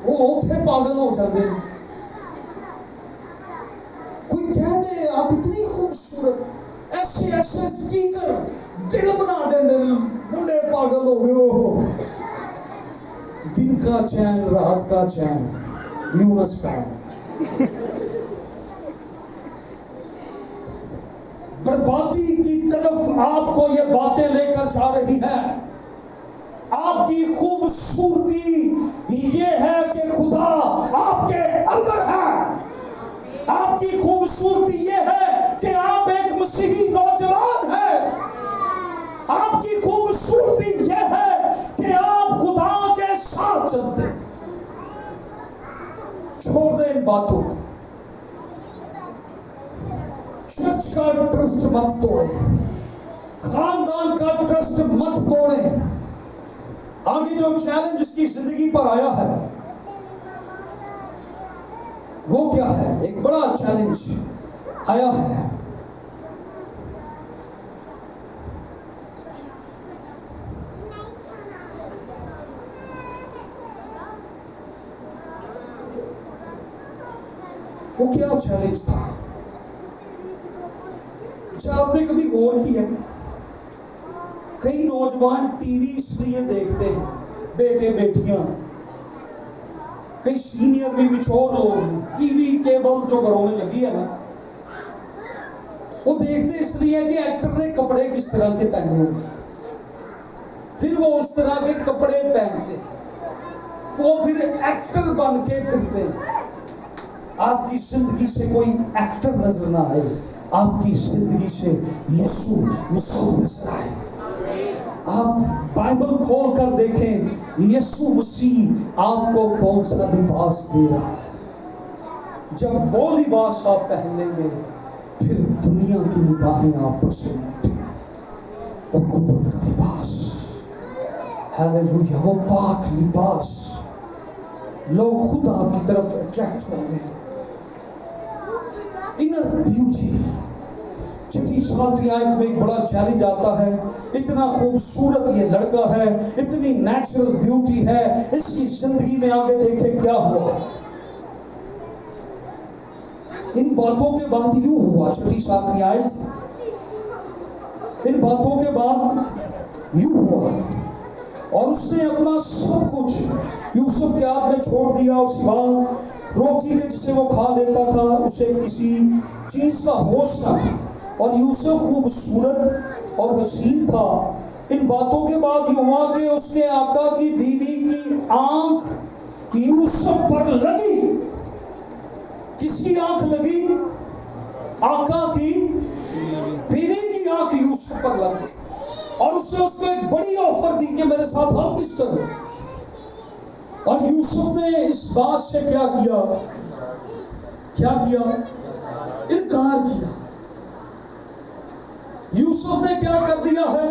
وہ اوتھے پاگل ہو جاتے ہیں. کوئی کہہ دے آپ اتنی خوبصورت, ایسے ایسے سپیکر دل بنا دیندے ہیں, بوڑھے پاگل ہو گئے. ہو دن کا چین رات کا چین, یونس فین. بربادی کی طرف آپ کو یہ باتیں لے کر جا رہی ہیں. آپ کی خوبصورتی یہ ہے کہ خدا آپ کے اندر ہے. آپ کی خوبصورتی یہ ہے کہ آپ ایک مسیحی نوجوان ہیں. آپ کی خوبصورتی یہ ہے کہ آپ خدا کے ساتھ چلتے ہیں. چھوڑ دیں ان باتوں کو. چرچ کا ٹرسٹ مت توڑیں, خاندان کا ٹرسٹ مت توڑیں. آگے جو چیلنج اس کی زندگی پر آیا ہے وہ کیا ہے؟ ایک بڑا چیلنج آیا ہے. وہ کیا چیلنج تھا؟ اچھا, آپ نے کبھی غور کیا ہے کئی نوجوان ٹی وی اس لیے دیکھتے ہیں, بیٹے بیٹیاں, کئی سینئر بھی مچور لوگ ہیں, ٹی وی کیبل جو گھروں میں لگی ہے نا, وہ دیکھتے اس لیے کہ ایکٹر نے کپڑے کس طرح کے پہنے ہوئے, پھر وہ اس طرح کے کپڑے پہنتے, وہ پھر ایکٹر بن کے پھرتے ہیں. آپ کی زندگی سے کوئی ایکٹر نظر نہ آئے, آپ کی زندگی سے یسوع مسیح نظر آئے. آپ بائبل کھول کر دیکھیں یسوع مسیح آپ کو کون سا لباس دے رہا ہے. جب وہ لباس آپ پہن لیں گے پھر دنیا کی نگاہیں آپ پر سے نہیں اٹھیں. وہ قوت کا لباس, ہیلیلویا, وہ پاک لباس, لوگ خود آپ کی طرف اٹریکٹ ہوں گے. Inner beauty. چھٹی ساتویں آیت میں ایک بڑا چیلنج آتا ہے. اتنا خوبصورت یہ لڑکا ہے, اتنی نیچرل بیوٹی ہے, اس کی زندگی میں آگے دیکھیں کیا ہوا. ان باتوں کے بعد یوں ہوا, چھٹی ساتویں آیت, ان باتوں کے بعد یوں ہوا, اور اس نے اپنا سب کچھ یوسف کے ہاتھ میں چھوڑ دیا, اور سوا روٹی کے جسے وہ کھا لیتا تھا اسے کسی چیز کا ہوش نہ تھا, اور یوسف خوبصورت اور حسین تھا. ان باتوں کے بعد یہ ہوا کہ اس کے آقا کی بیوی کی آنکھ یوسف پر لگی. کس کی آنکھ لگی؟ آقا کی بیوی کی آنکھ یوسف پر لگی, اور اس نے اس کو ایک بڑی آفر دی کہ میرے ساتھ ہم کس کرو. اور یوسف نے اس بات سے کیا کیا؟ انکار کیا. یوسف نے کیا کر دیا ہے؟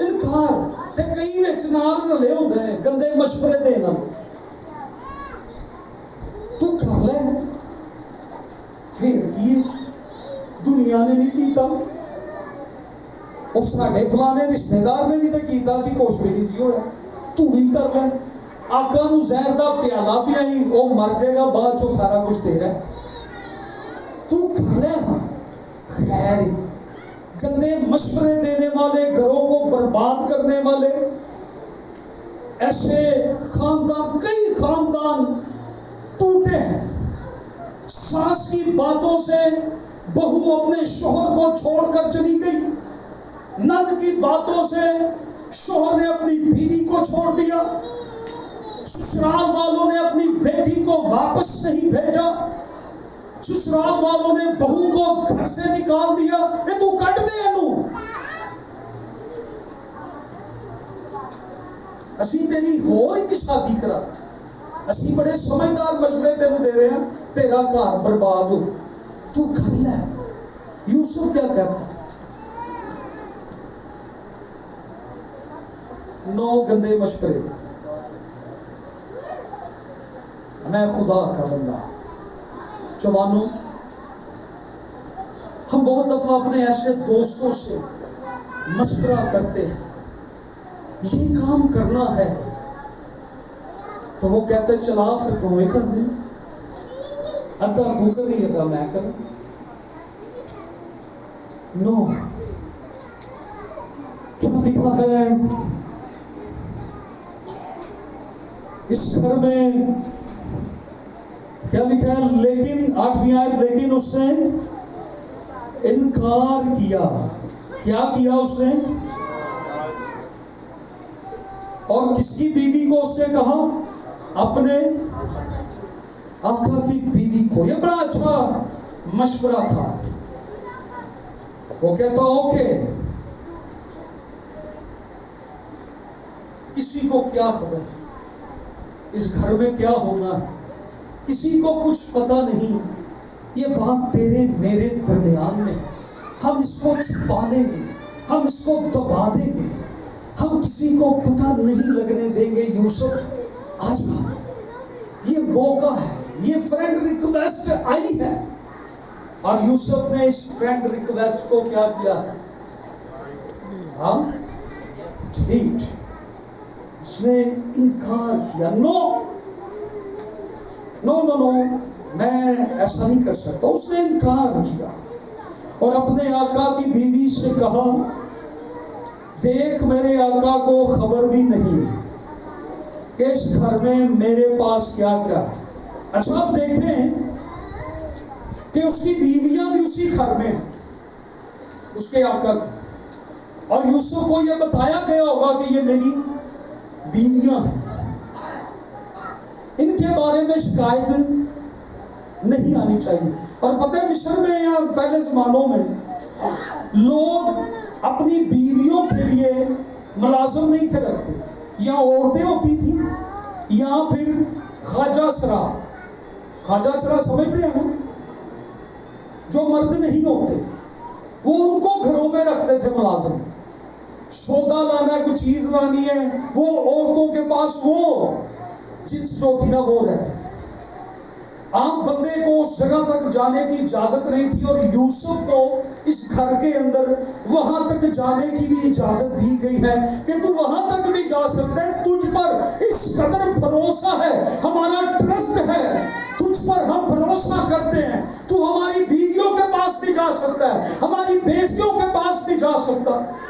انکار. تے کئی وچ نال رلے ہوندے نے گندے مشورے دینا, تو کر لے پھر کی دنیا نے نہیں کیتا, اس ساڈے فلانے رشتے دار نے بھی تو کیتا سی, کچھ بھی نہیں سی ہویا, تو بھی کر لے. آقا نو زہر دا پیالہ پیائی, وہ مر جائے گا, بعد چو سارا کچھ تیرا ہے, تو کر لے. خیر گندے مشورے دینے والے, گھروں کو برباد کرنے والے, ایسے خاندان, کئی خاندان ٹوٹے ہیں. ساس کی باتوں سے بہو اپنے شوہر کو چھوڑ کر چلی گئی, نند کی باتوں سے شوہر نے اپنی بیوی کو چھوڑ دیا, سسرال والوں نے اپنی بیٹی کو واپس نہیں بھیجا, سسرال والوں نے بہو کو گھر سے نکال دیا. اے تو کٹ دے اینو, اسی تیری ہور ایک شادی کرا, اسی بڑے سمجھدار مشورے تینوں دے رہے ہیں, تیرا گھر برباد ہو, تو کر لے. یوسف کیا کہتا ہے؟ 9 گندے مشورے. میں خدا کا بندہ. جوانوں، ہم بہت دفعہ اپنے ایسے دوستوں سے مشورہ کرتے ہیں یہ کام کرنا ہے، تو وہ کہتے چلا پھر تمہیں کر دیں، ادھا تو کر رہی ادھا میں کروں. نو، کیا لکھا ہے اس گھر میں؟ کیا لکھا ہے؟ لیکن 8ویں آیت، لیکن اس نے انکار کیا. کیا کیا اس نے؟ اور کس کی بیوی کو اس نے کہا؟ اپنے آقا کی بیوی کو. یہ بڑا اچھا مشورہ تھا. وہ کہتا اوکے، کسی کو کیا خبر اس گھر میں کیا ہونا ہے، کسی کو کچھ پتا نہیں. یہ بات تیرے میرے درمیان میں، ہم اس کو چھپا لیں گے، ہم اس کو دبا دیں گے، ہم کسی کو پتہ نہیں لگنے دیں گے. یوسف آج یہ موقع ہے، یہ فرینڈ ریکویسٹ آئی ہے، اور یوسف نے اس فرینڈ ریکویسٹ کو کیا کیا؟ ہاں ٹھیک، اس نے انکار کیا. نو نو نو نو، میں ایسا نہیں کر سکتا. اس نے انکار کیا اور اپنے آقا کی بیوی سے کہا دیکھ میرے آقا کو خبر بھی نہیں کہ اس گھر میں میرے پاس کیا کیا ہے. اچھا آپ دیکھیں کہ اس کی بیویاں بھی اسی گھر میں ہیں، اس کے آقا کی، اور یوسف کو یہ بتایا گیا ہوگا کہ یہ میری بیویاں ہیں، ان کے بارے میں شکایت نہیں آنی چاہیے. اور پتہ ہے مصر میں یا پہلے زمانوں میں لوگ اپنی بیویوں کے لیے ملازم نہیں تھے رکھتے. یا عورتیں ہوتی تھیں یا پھر خواجہ سرا. خواجہ سرا سمجھتے ہیں نا، جو مرد نہیں ہوتے، وہ ان کو گھروں میں رکھتے تھے ملازم. سودا لانا ہے، کوئی چیز لانی ہے، وہ عورتوں کے پاس وہ جنس جو تھی نا وہ رہتی تھی. عام بندے کو اس جگہ تک جانے کی اجازت نہیں تھی، اور یوسف کو اس گھر کے اندر وہاں تک جانے کی بھی اجازت دی گئی ہے کہ تو وہاں تک بھی جا سکتا ہے. تجھ پر اس قدر بھروسہ ہے، ہمارا ٹرسٹ ہے، تجھ پر ہم بھروسہ کرتے ہیں، تو ہماری بیویوں کے پاس بھی جا سکتا ہے، ہماری بیٹیوں کے پاس بھی جا سکتا ہے.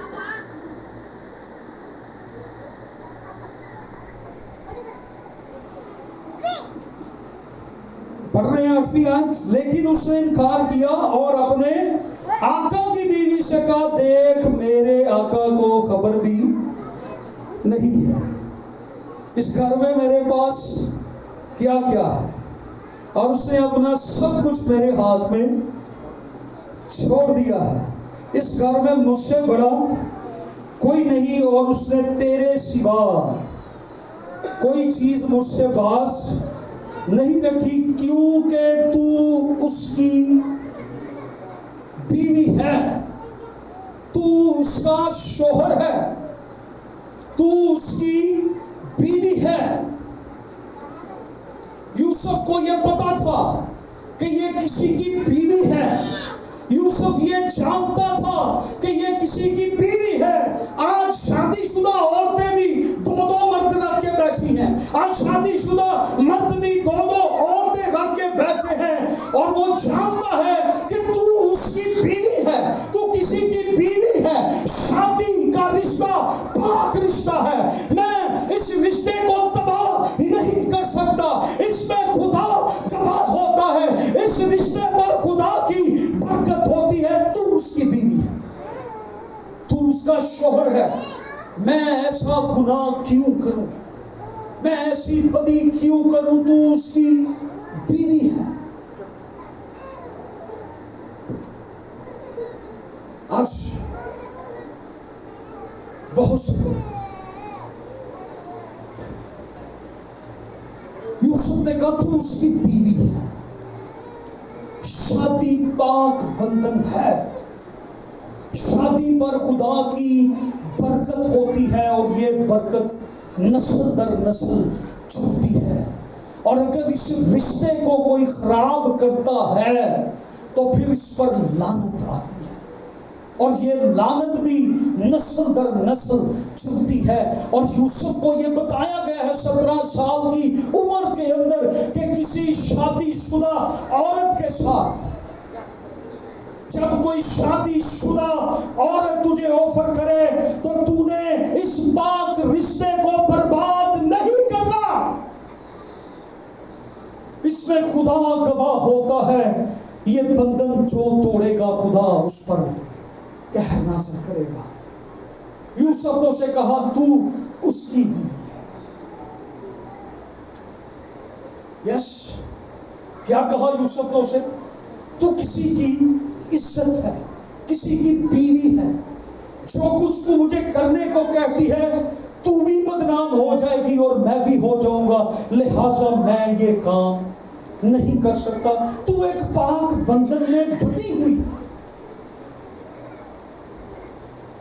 پڑھ رہے ہیں 8ویں آیت. لیکن اس نے انکار کیا اور اپنے آقا کی بیوی سے کہا دیکھ میرے آقا کو خبر بھی نہیں ہے اس گھر میں میرے پاس کیا کیا ہے، اور اس نے اپنا سب کچھ میرے ہاتھ میں چھوڑ دیا ہے. اس گھر میں مجھ سے بڑا کوئی نہیں، اور اس نے تیرے سوا کوئی چیز مجھ سے باز نہیں رکھی، کیونکہ تو اس کی بیوی ہے، تو اس کا شوہر ہے، تو اس کی بیوی ہے. یوسف کو یہ پتا تھا کہ یہ کسی کی بیوی ہے. یوسف یہ جانتا تھا کہ یہ کسی کی بیوی ہے. آج شادی شدہ عورتیں بھی 2 مرد رکھ کے بیٹھی ہیں، آج شادی شدہ مرد بھی 2 عورتیں رکھ کے بیٹھے ہیں، اور وہ جانتا ہے کہ تو اس کی بیوی ہے، تو کسی کی بیوی ہے. شادی کا رشتہ پاک رشتہ ہے. میں اس رشتے کو تباہ نہیں کر سکتا، اس میں خدا گواہ ہوتا ہے، اس رشتے پر خدا کی برکت ہوتی ہے. تو اس کی بیوی ہے، تو اس کا شوہر ہے. میں ایسا گناہ کیوں کروں، میں ایسی بدی کیوں کروں، تو اس کی بیوی ہے. آج بہت سے لوگ، یوسف نے کہا تو اس کی بیوی ہے. شادی پاک بندھن ہے. شادی پر خدا کی برکت ہوتی ہے اور یہ برکت نسل در نسل چلتی ہے. اور اگر اس رشتے کو کوئی خراب کرتا ہے تو پھر اس پر لعنت آتی ہے اور یہ لعنت بھی نسل در نسل چلتی ہے. اور یوسف کو یہ بتایا گیا ہے 17 سال کی عمر کے اندر کہ کسی شادی شدہ عورت کے ساتھ، جب کوئی شادی شدہ عورت تجھے آفر کرے تو تو نے اس پاک رشتے کو برباد نہیں کرنا. اس میں خدا گواہ ہوتا ہے، یہ بندھن جو توڑے گا خدا اس پر قہر نازل کرے گا. یوسف نے اسے کہا تو اس کی بیوی ہے. یس، کیا کہا یوسف نے اسے؟ تو کسی کی عزت ہے، کسی کی بیوی ہے. جو کچھ تو مجھے کرنے کو کہتی ہے تو بھی بدنام ہو جائے گی اور میں بھی ہو جاؤں گا، لہٰذا میں یہ کام نہیں کر سکتا. تو ایک پاک بندھن میں بندھی ہوئی.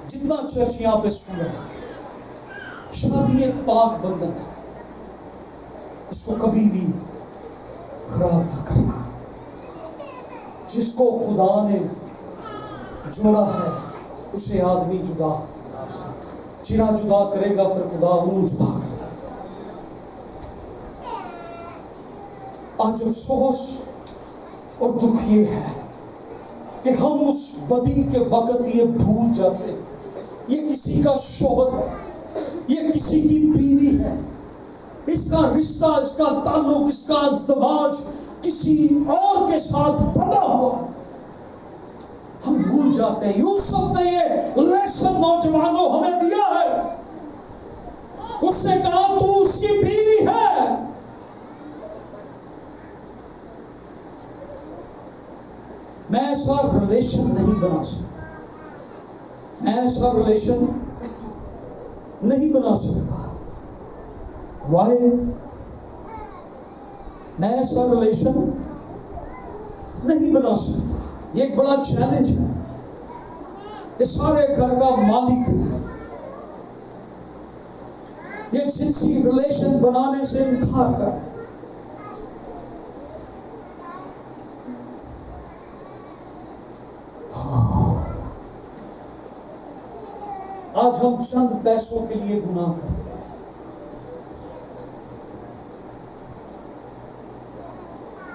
جتنا چرچ یہاں پہ سن رہے ہیں، شادی ایک پاک بندھن ہے، اس کو کبھی بھی خراب نہ کرنا. جس کو خدا نے جوڑا ہے اسے آدمی جدا کرے گا، پھر خدا انہوں جدا کر دے گا. آج افسوس اور دکھ یہ ہے کہ ہم اس بدی کے وقت یہ بھول جاتے ہیں یہ کسی کا شوہر ہے، یہ کسی کی بیوی ہے، اس کا رشتہ، اس کا تعلق، اس کا ازدواج کسی اور کے ساتھ بندھا ہوا. ہم بھول جاتے ہیں. یوسف نے یہ لیسن نوجوانوں ہمیں دیا ہے. اس نے کہا تو اس کی بیوی ہے. میں ایسا ریلیشن نہیں بنا سکتا، میں ایسا ریلیشن نہیں بنا سکتا. وائی؟ میں ایسا ریلیشن نہیں بنا سکتا. یہ ایک بڑا چیلنج ہے. یہ سارے گھر کا مالک ہے، یہ جنسی ریلیشن بنانے سے انکار کر. آج ہم چند پیسوں کے لیے گناہ کرتے ہیں.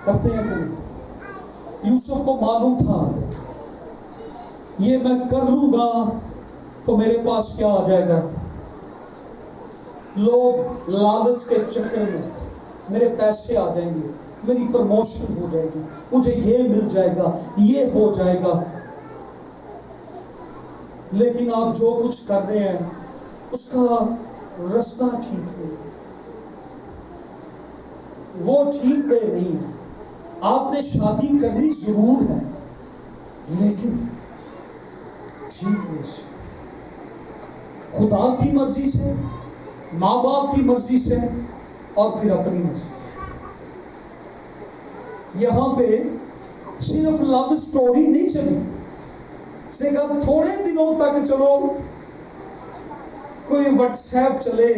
کرتے ہیں کہ نہیں؟ یوسف کو معلوم تھا یہ میں کر لوں گا تو میرے پاس کیا آ جائے گا؟ لوگ لالچ کے چکر میں میرے پیسے آ جائیں گے، میری پروموشن ہو جائے گی، مجھے یہ مل جائے گا، یہ ہو جائے گا. لیکن آپ جو کچھ کر رہے ہیں اس کا رستہ ٹھیک نہیں ہے، وہ ٹھیک پہ نہیں ہے. آپ نے شادی کرنی ضرور ہے لیکن ٹھیک نہیں سے، خدا کی مرضی سے، ماں باپ کی مرضی سے اور پھر اپنی مرضی سے. یہاں پہ صرف لو سٹوری نہیں چلی، سے کہا تھوڑے دنوں تک چلو، کوئی واٹس ایپ چلے،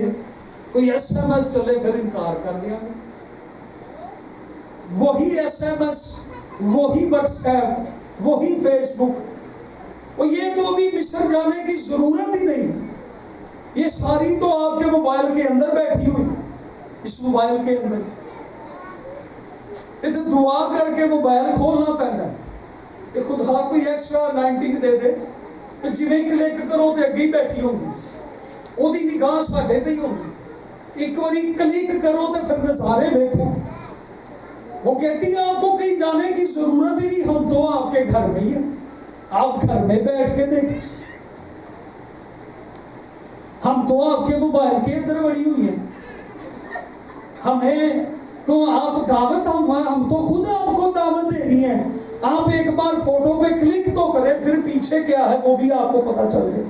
کوئی ایس ایم ایس چلے، پھر انکار کر دیا. وہی ایس ایم ایس، وہی واٹس ایپ، وہی فیس بک، اور یہ تو ابھی مصر جانے کی ضرورت ہی نہیں. یہ ساری تو آپ کے موبائل کے اندر بیٹھی ہوئی، اس موبائل کے اندر. یہ تو دعا کر کے موبائل کھولنا پہنتا ہے کہ خدا کوئی ایکسٹرا 90 دے دے، جی کلک کرو تو اگے ہی بیٹھی ہوگی، وہ نگاہ ساڈے تے ہی ہوگی. ایک باری کلک کرو تو پھر نظارے دیکھو. وہ کہتی ہے آپ کو کہیں جانے کی ضرورت ہی نہیں، ہم تو آپ کے گھر میں ہی ہیں، آپ گھر میں بیٹھ کے دیکھیں. ہم تو آپ کے موبائل کے اندر بڑی ہوئی ہیں، ہمیں تو آپ دعوت، ہم تو خود آپ کو دعوت دے رہی ہیں. آپ ایک بار فوٹو پہ کلک تو کریں، پھر پیچھے کیا ہے وہ بھی آپ کو پتا چل جائے.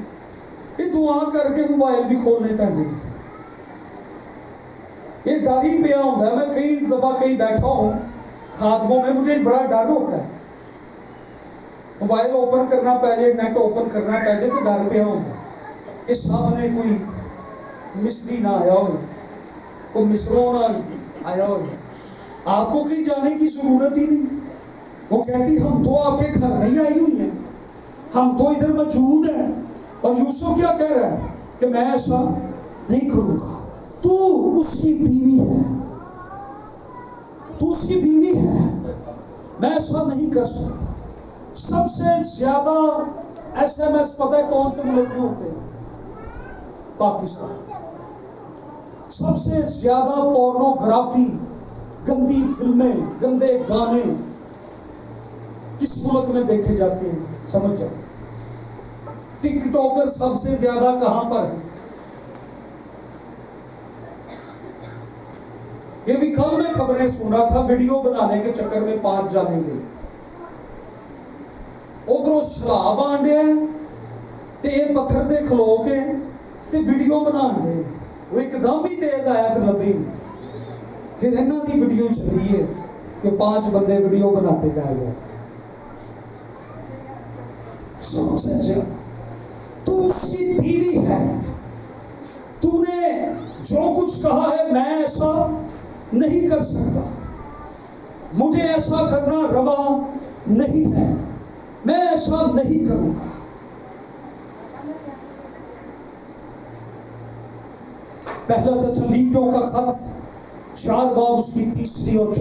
یہ دعا کر کے موبائل بھی کھولنے پہنتے ہیں. یہ ڈر ہی پیا ہوتا ہے. میں کئی دفعہ کہیں بیٹھا ہوں خادموں میں، مجھے بڑا ڈر ہوتا ہے موبائل اوپن کرنا پہ جائے, نیٹ اوپن کرنا پہ جائے تو ڈر پیا ہوگا کہ سامنے کوئی مصری نہ آیا ہو, کوئی مصروں نہ آیا ہو. آپ کو کہیں جانے کی ضرورت ہی نہیں. وہ کہتی ہم تو آپ کے گھر نہیں آئی ہوئی ہیں, ہم تو ادھر موجود ہیں. اور یوسف کیا کہہ رہا ہے کہ میں ایسا نہیں کروں گا. تو اس کی بیوی ہے, تو اس کی بیوی ہے, میں ایسا نہیں کر سکتا. سب سے زیادہ ایس ایم ایس پتہ ہے کون سے ملک میں ہوتے ہیں؟ پاکستان. سب سے زیادہ پورنوگرافی, گندی فلمیں, گندے گانے کس ملک میں دیکھے جاتے ہیں سمجھ جائیں. ٹک ٹاکر سب سے زیادہ کہاں پر ہے؟ یہ بھی کل میں خبریں سن رہا تھا, ویڈیو بنانے کے چکر میں 5 جانے گئے. ادھر شراب آنڈے تے یہ پتھر دے کھلو کے تے ویڈیو بنا دے. وہ ایک دم ہی تیز آیا پھر لبھی نہیں. پھر انہوں کی ویڈیو چلی ہے کہ 5 بندے ویڈیو بناتے جائے گئے. تو اس کی بیوی ہے, تو نے جو کچھ کہا ہے میں ایسا نہیں کر سکتا, مجھے ایسا کرنا روا نہیں ہے, میں ایسا نہیں کروں گا. پہلا تسلیکیوں کا خط 4 باب اس کی 3 اور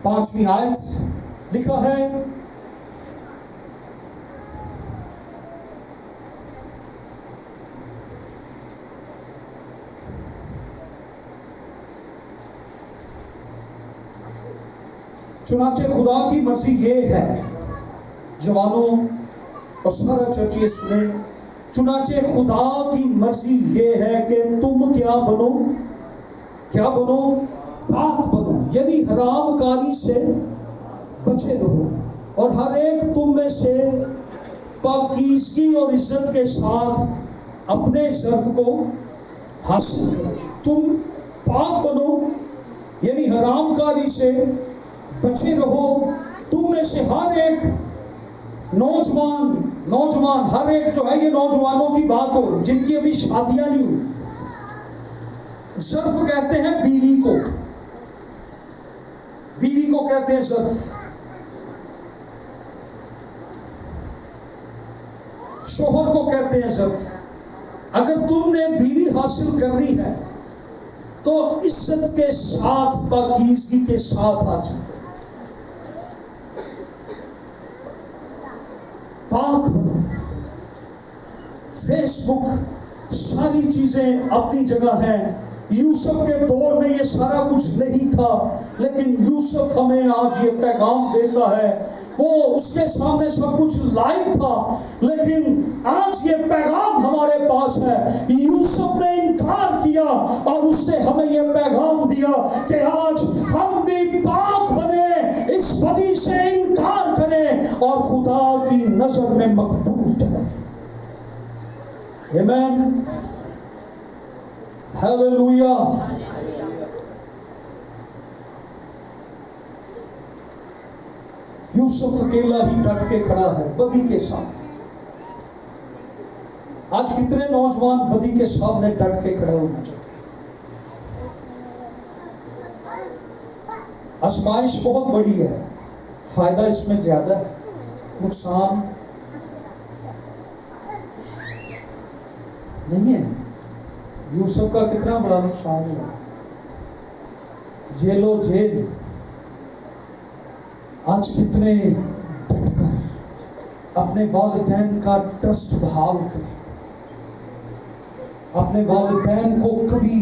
5ویں آیت لکھا ہے, چنانچہ خدا کی مرضی یہ ہے, جوانوں اور سارا چرچ یہ سنیں, چنانچہ خدا کی مرضی یہ ہے کہ تم کیا بنو, کیا بنو, پاک بنو, یعنی حرام کاری سے بچے رہو, اور ہر ایک تم میں سے پاکیزگی اور عزت کے ساتھ اپنے ظرف کو حاصل کرو. تم پاک بنو یعنی حرام کاری سے بچے رہو. تم میں سے ہر ایک نوجوان ہر ایک جو ہے, یہ نوجوانوں کی بات ہو جن کی ابھی شادیاں نہیں ہوئی. ظرف کہتے ہیں بیوی کو, بیوی کو کہتے ہیں ظرف. شوہر کو کہتے ہیں ظرف. اگر تم نے بیوی حاصل کرنی ہے تو عزت کے ساتھ, پاکیزگی کے ساتھ حاصل کرو. پاک بنو. فیس بک ساری چیزیں اپنی جگہ ہیں. یوسف کے دور میں یہ سارا کچھ نہیں تھا, لیکن یوسف ہمیں آج یہ پیغام دیتا ہے. وہ اس کے سامنے سب کچھ لائیو تھا, لیکن آج یہ پیغام ہمارے پاس ہے. یوسف نے انکار کیا اور اس نے ہمیں یہ پیغام دیا کہ آج ہم بھی پاک بنے, اس بدی سے انکار کریں اور خدا کی نظر میں مقبول ٹھہریں. آمین, ہیلیلویا. یوسف اکیلا ہی ڈٹ کے کھڑا ہے بدی کے سامنے. آج کتنے نوجوان بدی کے سامنے ڈٹ کے کھڑے ہونا چاہتے ہیں. آزمائش بہت بڑی ہے, فائدہ اس میں زیادہ ہے, نقصان نہیں ہے. یوسف کا کتنا بڑا نقصان ہوا, جیل و جیل. آج کتنے ڈٹ کر اپنے والدین کا ٹرسٹ بحال کریں, اپنے والدین کو کبھی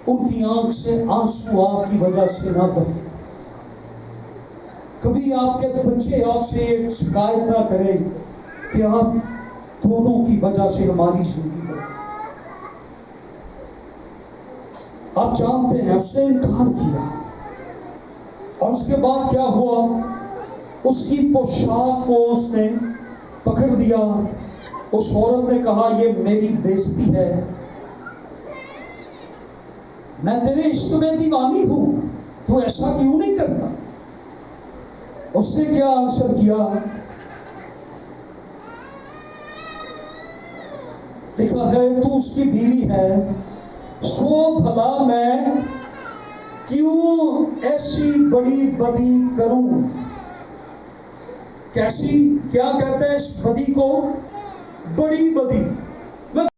ان کی آنکھ سے آنسو آپ کی وجہ سے نہ بہے, کبھی آپ کے بچے آپ سے ایک شکایت نہ کریں کہ آپ دونوں کی وجہ سے ہماری زندگی بنے. آپ جانتے ہیں اس نے انکار کیا, اور اس کے بعد کیا ہوا, اس کی پوشاک کو اس نے پکڑ دیا. اس عورت نے کہا یہ میری بےزتی ہے, میں تیرے عشق میں دیوانی ہوں, تو ایسا کیوں نہیں کرتا. اس نے کیا آنسر کیا, لکھا ہے تو اس کی بیوی ہے، سو بھلا میں کیوں ایسی بڑی بدی کروں؟ کیسی؟ کیا کہتے ہیں اس بدی کو؟ بڑی بدی۔